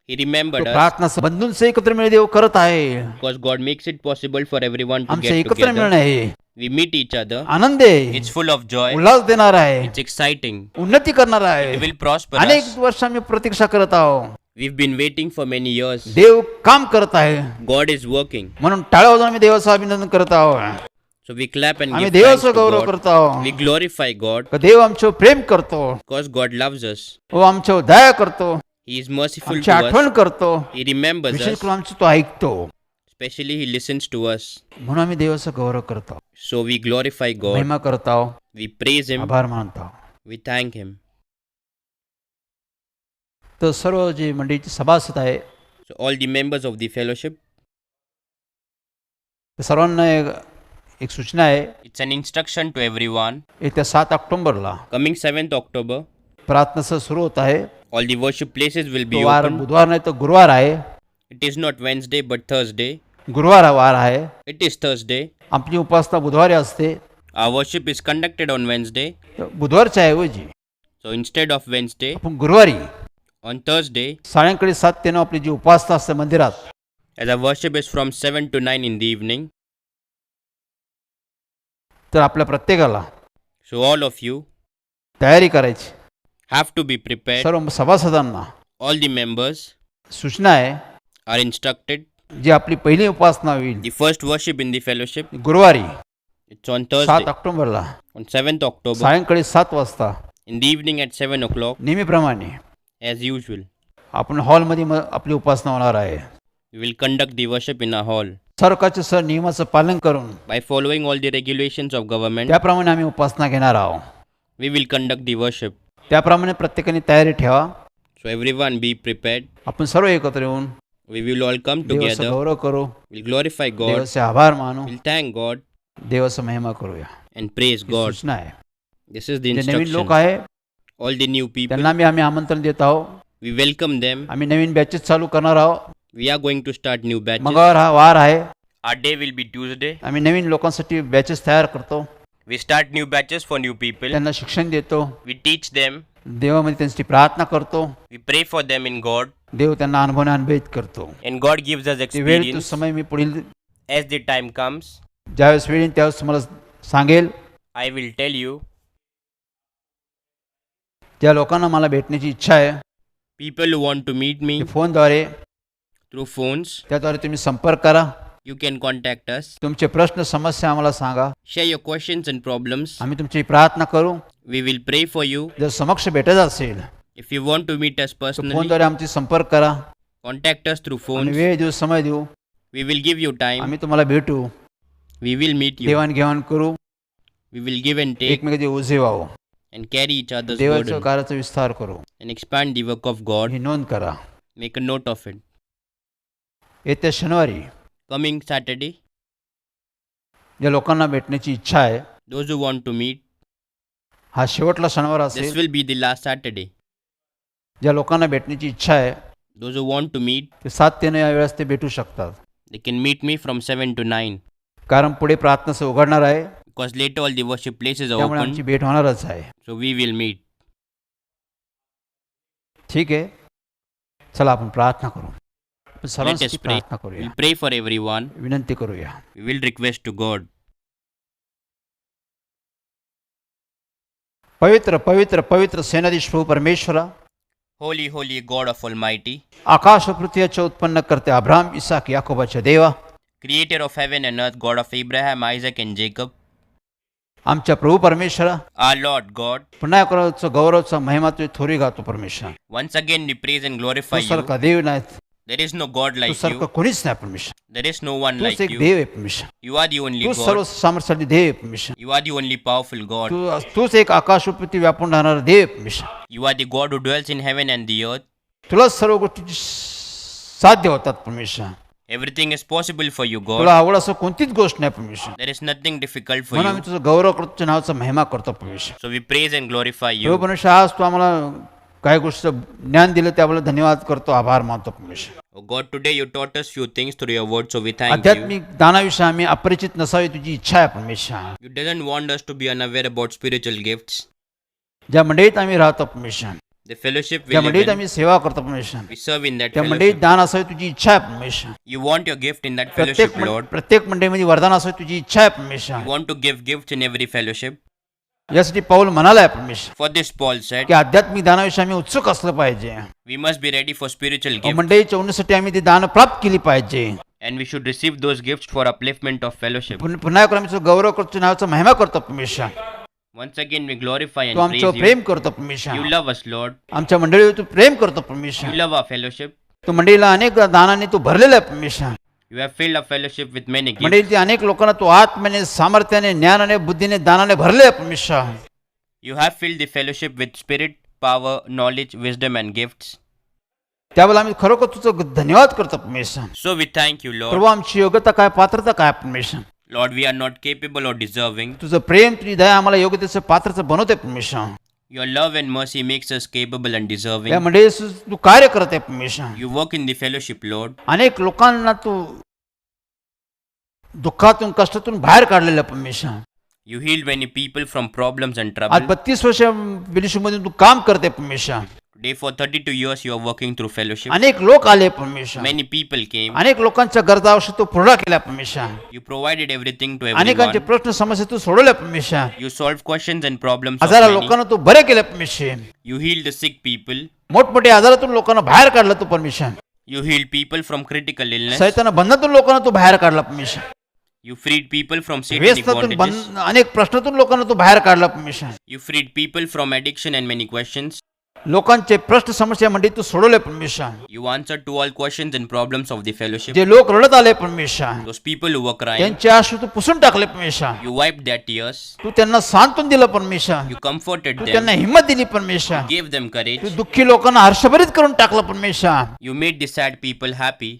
He तो remembered us प्रार्थना बंधूंचे एकत्र मिळून देव करत आहे. because God makes it possible for everyone to आमचं get एकत्र मिळणं together. आहे. We meet each other. आनंद आहे. It's full of joy. Ulhas देणार आहे. It's exciting. उन्नती करणार It आहे. will prosper अनेक us. वर्ष आम्ही प्रतीक्षा करत आहोत. We've been waiting for many years. देव काम करत आहे. God is working. म्हणून टाळ्या वाजवून आम्ही देवाचं अभिनंदन करत आहोत. So we clap and आम्ही give thanks देवाचा to गौरव God. करत आहोत. We glorify God का देव आमच्यावर प्रेम करतो. because God loves us. तो आमच्यावर दया करतो. He is merciful आमची to आठवण us. करतो. He remembers विशेष us. करून आमचं तो ऐकतो. Especially He listens to us. म्हणून आम्ही देवाचा गौरव करतो. So we glorify God. महिमा करतो. We praise Him. आभार मानतो. We thank Him. तर सर्व जे मंडळीचे सभासद आहे So all the members of the fellowship, त्या सर्वांना एक सूचना आहे. it's an instruction to everyone. येत्या 7 ऑक्टोबरला Coming 7th October, प्रार्थनासह सुरू होत आहे. all the worship places will be तो वार open. बुधवार नाही तर गुरुवार आहे. It is not Wednesday but Thursday. गुरुवार हा वार आहे. It is Thursday. आपली उपासना बुधवारी असते. Our worship is conducted on Wednesday. तर बुधवारच्या ऐवजी So instead of Wednesday, आपण गुरुवारी on Thursday, सायंकाळी 7 ते 9 आपली जी उपासना असते मंदिरात, as our worship is from 7 to 9 in the evening, तर आपल्या प्रत्येकाला so all of you तयारी करायची. have to be prepared. सर्व सभासदांना All the members सूचना आहे. are instructed. जी आपली पहिली उपासना होईल The first worship in the fellowship, गुरुवारी it's on 7 Thursday, ऑक्टोबरला on 7th October, सायंकाळी 7 वाजता in the evening at 7 o'clock, नेहमीप्रमाणे as usual. आपण हॉलमध्ये आपली उपासना होणार आहे. We will conduct the worship in our hall. सरकारच्या सर नियमाचं पालन करून By following all the regulations of government, त्याप्रमाणे आम्ही उपासना घेणार आहोत. we will conduct the worship. त्याप्रमाणे प्रत्येकाने तयारी ठेवा. So everyone be prepared. आपण सर्व एकत्र येऊन We will all come देवाचा together. गौरव करू. We'll glorify God. देवाचे आभार मानू. We'll thank God देवाचा महिमा करूया. and praise he God. सूचना आहे. This is the जे नवीन लोक instruction. आहे All the new people, त्यांना आम्ही आमंत्रण देत आहोत. we welcome them. आम्ही नवीन बॅचेस चालू करणार आहोत. We are going to start new batches. मंगळवार हा वार आहे. Our day will be Tuesday. आम्ही नवीन लोकांसाठी बॅचेस तयार करतो. We start new batches for new people. त्यांना शिक्षण देतो. We teach them. देवामध्ये त्यांची प्रार्थना करतो. We pray for them in God. देव त्यांना अनुभवित करतो. And God gives us ते वेळ तो experience. समय मी पुढील As the time comes, ज्यावेळेस वेळ येईल त्यावेळेस तुम्हाला सांगेल. I will tell you. ज्या लोकांना मला भेटण्याची इच्छा आहे People who want to meet me ते फोनद्वारे through phones, त्याद्वारे तुम्ही संपर्क करा. you can contact us. तुमचे प्रश्न समस्या आम्हाला सांगा. Share your questions and problems. आम्ही तुमची प्रार्थना करू. We will pray for you. जर समक्ष भेटायचं असेल If you want to meet us तर personally, फोनद्वारे आमची संपर्क करा. contact us through आणि phones. वेळ देऊ, समय देऊ. We will give you time. आम्ही तुम्हाला भेटू. We will meet you. देवाणघेवाण करू. We will give and take एकमेकांचे ओझे व्हावं. and carry each other's देवाच्या burden कार्याचा विस्तार करू. and expand the work of God. ही नोंद करा. Make a note of it. येत्या शनिवारी Coming Saturday, ज्या लोकांना भेटण्याची इच्छा आहे, those who want to meet, हा शेवटला शनिवार this असेल. will be the last Saturday. ज्या लोकांना भेटण्याची इच्छा आहे Those who want to meet, ते 7 ते 9 या वेळेस ते भेटू शकतात. they can meet me from 7 to 9. कारण पुढे प्रार्थना उघडणार आहे, Because later all the worship places are त्यामुळे आमची open. भेट होणारच आहे. So we will meet. ठीक आहे, चला आपण प्रार्थना करू. आपण Let सर्वांसाठी us pray. प्रार्थना करूया, We'll pray for everyone. विनंती करूया. We will request to God. पवित्र पवित्र पवित्र सेनाधीश प्रभू परमेश्वरा, Holy, holy God of Almighty, आकाश व पृथ्वीचे उत्पन्न करते अब्राहम इसाक याकोबाच्या देवा, Creator of heaven and earth, God of Abraham, Isaac and Jacob, आमच्या प्रभू परमेश्वरा, our Lord God, पुन्हा करायचं गौरवचा महिमा तुझी थोरी गातो परमेश्वर. once again we praise and glorify Tu you. सारखा देव नाही, There is no God Tu like सारखं you. कोणीच नाही परमेश्वर. There is no one तूच like एक you. देव आहे परमेश्वर. You are the only तू सर्व God. सामर्थ्यशाली देव आहे परमेश्वर. You are the only powerful God. तूच एक आकाश व पृथ्वी व्यापून राहणारा देव आहे परमेश्वर. You are the God who dwells in heaven and the earth. तुलाच सर्व गोष्टी साध्य होतात परमेश्वर. Everything is possible for you, God. तुला आवड असं कोणतीच गोष्ट नाही परमेश्वर. There is nothing difficult for म्हणून you. आम्ही तुझं गौरव करतो, तुझ्या नावाचा महिमा करतो परमेश्वर. So we praise and glorify Prabhu you. परमेश्वर, आज तू आम्हाला काही गोष्टीचं ज्ञान दिलं त्याबद्दल धन्यवाद करतो, आभार मानतो परमेश्वर. Oh God, today you taught us few things through your word, so we thank you. आध्यात्मिक दानाविषयी आम्ही अपरिचित नसावी तुझी इच्छा आहे परमेश्वर. You didn't want us to be unaware about spiritual gifts. ज्या मंडळीत आम्ही राहतो परमेश्वर, The fellowship we ज्या live मंडळीत in, आम्ही सेवा करतो परमेश्वर, we serve in that त्या मंडळीत fellowship. दान असावी तुझी इच्छा आहे परमेश्वर. You want your gift in that fellowship, Lord. प्रत्येक मंडळीमध्ये वरदान असावी तुझी इच्छा आहे परमेश्वर. You want to give gifts in every fellowship. यासाठी पाऊल म्हणालाय परमेश्वर For this, Paul said, की आध्यात्मिक दानाविषयी आम्ही उत्सुक असलं पाहिजे. we must be ready for spiritual gifts, मंडळीच्या उन्नतीसाठी आम्ही ती दान प्राप्त केली पाहिजे. and we should receive those gifts for upliftment of fellowship. पुन्हा एकदा आम्ही तुझं गौरव करतो, तुझ्या नावाचा महिमा करतो परमेश्वर. Once again, we glorify Tu and आमच्यावर praise you. प्रेम करतो परमेश्वर. You love us, Lord. आमच्या मंडळीवर तू प्रेम करतो परमेश्वर. You love our fellowship. तू मंडळीला अनेक दानाने तू भरलेला आहे परमेश्वर. You have filled our fellowship with many gifts. मंडळीतील अनेक लोकांना तू आत्म्याने, सामर्थ्याने, ज्ञानाने, बुद्धीने, दानाने भरले आहे परमेश्वर. You have filled the fellowship with spirit, power, knowledge, wisdom, and gifts. त्यावेळेला आम्ही खरोखर तुझं धन्यवाद करतो परमेश्वर. So we thank you, Lord. प्रभू, आमची योग्यता काय, पात्रता काय परमेश्वर. Lord, we are not capable or deserving. तुझं प्रेम, तुझी दया आम्हाला योग्यतेचं पात्रचं बनवते परमेश्वर. Your love and mercy makes us capable and deserving. या मंडळी तू कार्य करत आहे परमेश्वर. You work in the fellowship, Lord. अनेक लोकांना तू दुःखातून, कष्टातून बाहेर काढलेलं आहे परमेश्वर. You healed many people from problems and आज trouble. 32 वर्ष विलिशमधून तू काम करते परमेश्वर. Today, for 32 years, you are working through fellowship. अनेक लोक आले परमेश्वर. Many people came. अनेक लोकांच्या गरजा आवश्यक तू पूर्ण केल्या परमेश्वर. You provided everything to अनेकांचे everyone. प्रश्न समस्या तू सोडवल्या परमेश्वर. You solved questions and problems of हजारा many. लोकांना तू बरे केले परमेश्वर. You healed the sick people. मोठमोठ्या आजारातून लोकांना बाहेर काढलं तू परमेश्वर. You healed people from critical illness. सैताना बंधनातून लोकांना तू बाहेर काढला परमेश्वर. You freed people from satanic व्यसनातून bondages. अनेक प्रश्नातून लोकांना तू बाहेर काढला परमेश्वर. You freed people from addiction and many questions. लोकांचे प्रश्न समस्या म्हणजे तू सोडवले परमेश्वर. You answered to all questions and problems of the fellowship. जे लोक रडत आले परमेश्वर, Those people who were crying, त्यांचे अश्रू तू पुसून टाकले परमेश्वर. you wiped their tears. तू त्यांना सांत्वन दिलं परमेश्वर. You comforted Tu them. त्यांना हिंमत दिली परमेश्वर. Gave them courage. तू दुःखी लोकांना हर्षभरित करून टाकलं परमेश्वर. You made the sad people happy.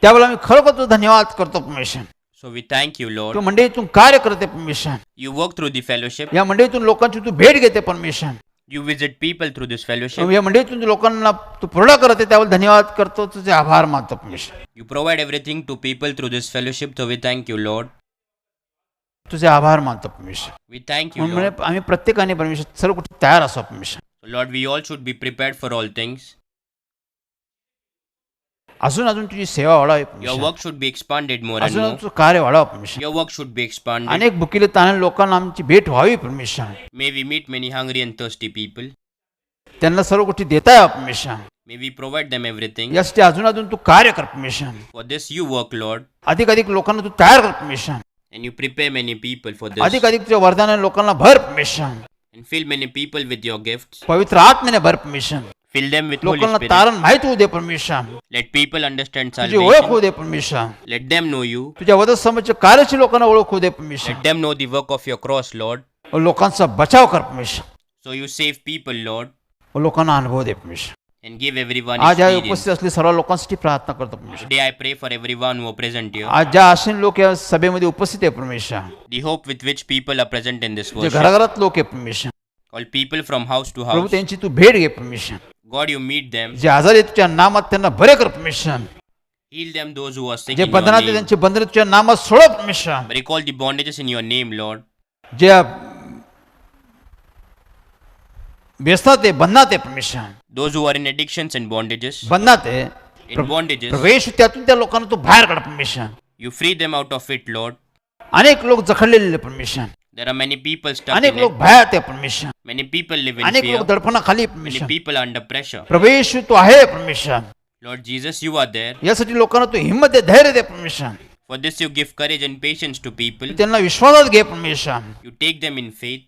त्यावेळेला आम्ही खरोखर तुझा धन्यवाद करतो परमेश्वर. So we thank you, Tu Lord. मंडळीतून कार्य करते परमेश्वर. You work through the fellowship. या मंडळीतून लोकांची तू भेट घेते परमेश्वर. You visit people through this fellowship. या मंडळीतून लोकांना तू पूर्ण करते त्यावेळेला धन्यवाद करतो, तुझे आभार मानतो परमेश्वर. You provide everything to people through this fellowship. So we thank you, Lord. तुझे आभार मानतो परमेश्वर. We thank you, म्हणून Lord. आम्ही प्रत्येकाने परमेश्वर सर्व कुठे तयार असो परमेश्वर. So Lord, we all should be prepared for all things. अजून तुझी सेवा वाढावी Your परमेश्वर. work should be expanded more and अजून more. तुझं कार्य वाढावं परमेश्वर. Your work should be expanded. अनेक भुकीले ताणे लोकांना आमची भेट व्हावी परमेश्वर. May we meet many hungry and thirsty people. त्यांना सर्व गोष्टी देता यावं परमेश्वर. May we provide them everything. यासाठी अजून तू कार्य कर परमेश्वर. For this you work, Lord, अधिक लोकांना तू तयार कर परमेश्वर. and you prepare many people for this. अधिक तुझ्या वरदानाने लोकांना भर परमेश्वर. And fill many people with your gifts. पवित्र आत्म्याने भर परमेश्वर. Fill them with Holy लोकांना Spirit. तारण माहित होऊ दे परमेश्वर. Let people understand तुझी ओळख salvation. होऊ दे परमेश्वर. Let them know you. तुझ्या वधत समोरच्या कार्याची लोकांना ओळख होऊ दे परमेश्वर. Let them know the work of your cross, Lord. व लोकांचा बचाव कर परमेश्वर. So you save people, Lord, व लोकांना अनुभव दे परमेश्वर. and give everyone आज या experience. उपस्थित असलेल्या सर्व लोकांसाठी प्रार्थना करतो परमेश्वर. Today I pray for everyone who are present here. आज ज्या आशीन लोक या सभेमध्ये उपस्थित आहे परमेश्वर, The hope with which people are present in this जे worship. घराघरात लोक आहे परमेश्वर, All people from house to Prabhu house. त्यांची तू भेट घे परमेश्वर. God, you meet them, जे आजारी आहेत तुझ्या नामात त्यांना बरे कर परमेश्वर. heal them those who are sick जे in your बंधनात आहेत name. त्यांचे बंधन तुझ्या नामात सोडव परमेश्वर. Break all the bondages in your name, Lord. जे व्यसनात आहे बंधनात आहे परमेश्वर. Those who are in addictions and bondages, बंधनात आहे in bondages, प्रवेश त्यातून त्या लोकांना तू बाहेर काढ परमेश्वर. you free them out of it, Lord. अनेक लोक जखडलेले परमेश्वर. There are many people stuck अनेक in लोक it. भयात आहे परमेश्वर. Many people live in अनेक fear. लोक दडपणाखाली आहे Many परमेश्वर. people are under pressure. प्रवेश तू आहे परमेश्वर. Lord Jesus, you are there. यासाठी लोकांना तू हिंमत दे, धैर्य दे परमेश्वर. For this, you give courage and patience to people. तू त्यांना विश्वासात घे परमेश्वर. You take them in faith.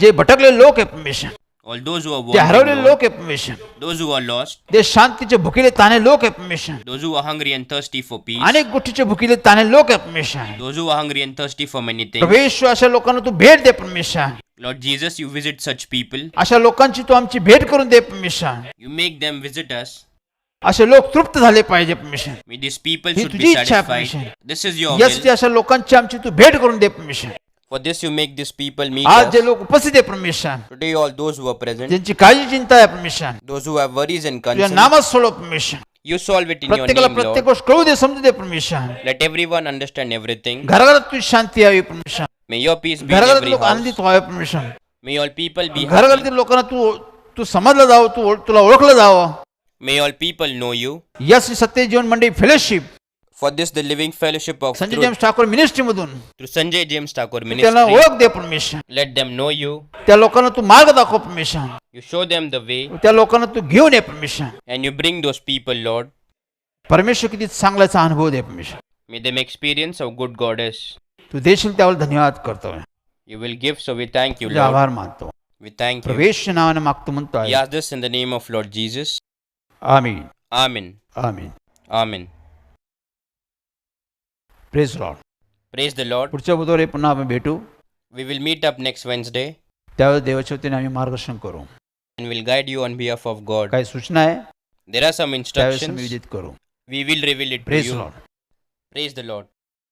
जे भटकलेले लोक आहे परमेश्वर. All those who are जे हरवलेले wandering, लोक Lord. आहे परमेश्वर. Those who are lost. जे शांतीचे भुकेले ताने लोक आहे परमेश्वर. Those who are hungry and thirsty for peace. अनेक गोष्टीचे भुकेले ताने लोक आहे परमेश्वर. Those who are hungry and thirsty for many things. प्रवेश अशा लोकांना तू भेट दे परमेश्वर. Lord Jesus, you visit such people. अशा लोकांची तू आमची भेट करून दे परमेश्वर. You make them visit us. असे लोक तृप्त झाले पाहिजे परमेश्वर. May these people he should be तुझी इच्छा आहे satisfied. परमेश्वर. This is your यासाठी will. अशा लोकांची आमची तू भेट करून दे परमेश्वर. For this, you make these people meet आज जे us. लोक उपस्थित आहे परमेश्वर, Today, all those who are present, ज्यांची काळजी चिंता आहे परमेश्वर, those who have worries and तुझ्या concerns, नामात सोडव परमेश्वर. you solve it in your प्रत्येकाला name, प्रत्येक Lord. गोष्ट कळू दे, समजू दे परमेश्वर. Let everyone understand everything. घराघरात तुझी शांती यावी परमेश्वर. May your peace be in घराघरात every लोक house. आनंदित व्हावे परमेश्वर. May all people be happy. घराघरातील लोकांना तू तू समजलं जावं, तुला ओळखलं जावं. May all people know you. याच सत्य जीवन मंडळी fellowship For this, the living fellowship of Sanjay truth James Thakur ministry मधून through Sanjay James Thakur त्यांना ministry. ओळख दे परमेश्वर. Let them know you. त्या लोकांना तू मार्ग दाखव परमेश्वर. You show them the way त्या लोकांना तू घेऊन ये परमेश्वर. and you bring those people, Lord. परमेश्वर किती चांगल्याचा अनुभव दे परमेश्वर. May them experience how good God is. तू देशील त्यावर धन्यवाद करतोय. You will give, so we thank you, तुझे Lord. आभार मानतो. We thank you. प्रवेश नावाने मागतो म्हणतो We आहे. ask this in the name of Lord Jesus. आमीन Amen. आमीन. Amen. Praise Lord. Praise the Lord. पुढच्या बुधवारी पुन्हा आपण भेटू. We will meet up next Wednesday त्यावेळेस देवाच्या वतीने आम्ही मार्गदर्शन करू. and will guide you on behalf of God. काही सूचना आहे There are some त्यावेळेस आम्ही instructions. विदित करू. We will reveal it to praise you. Lord. Praise the Lord.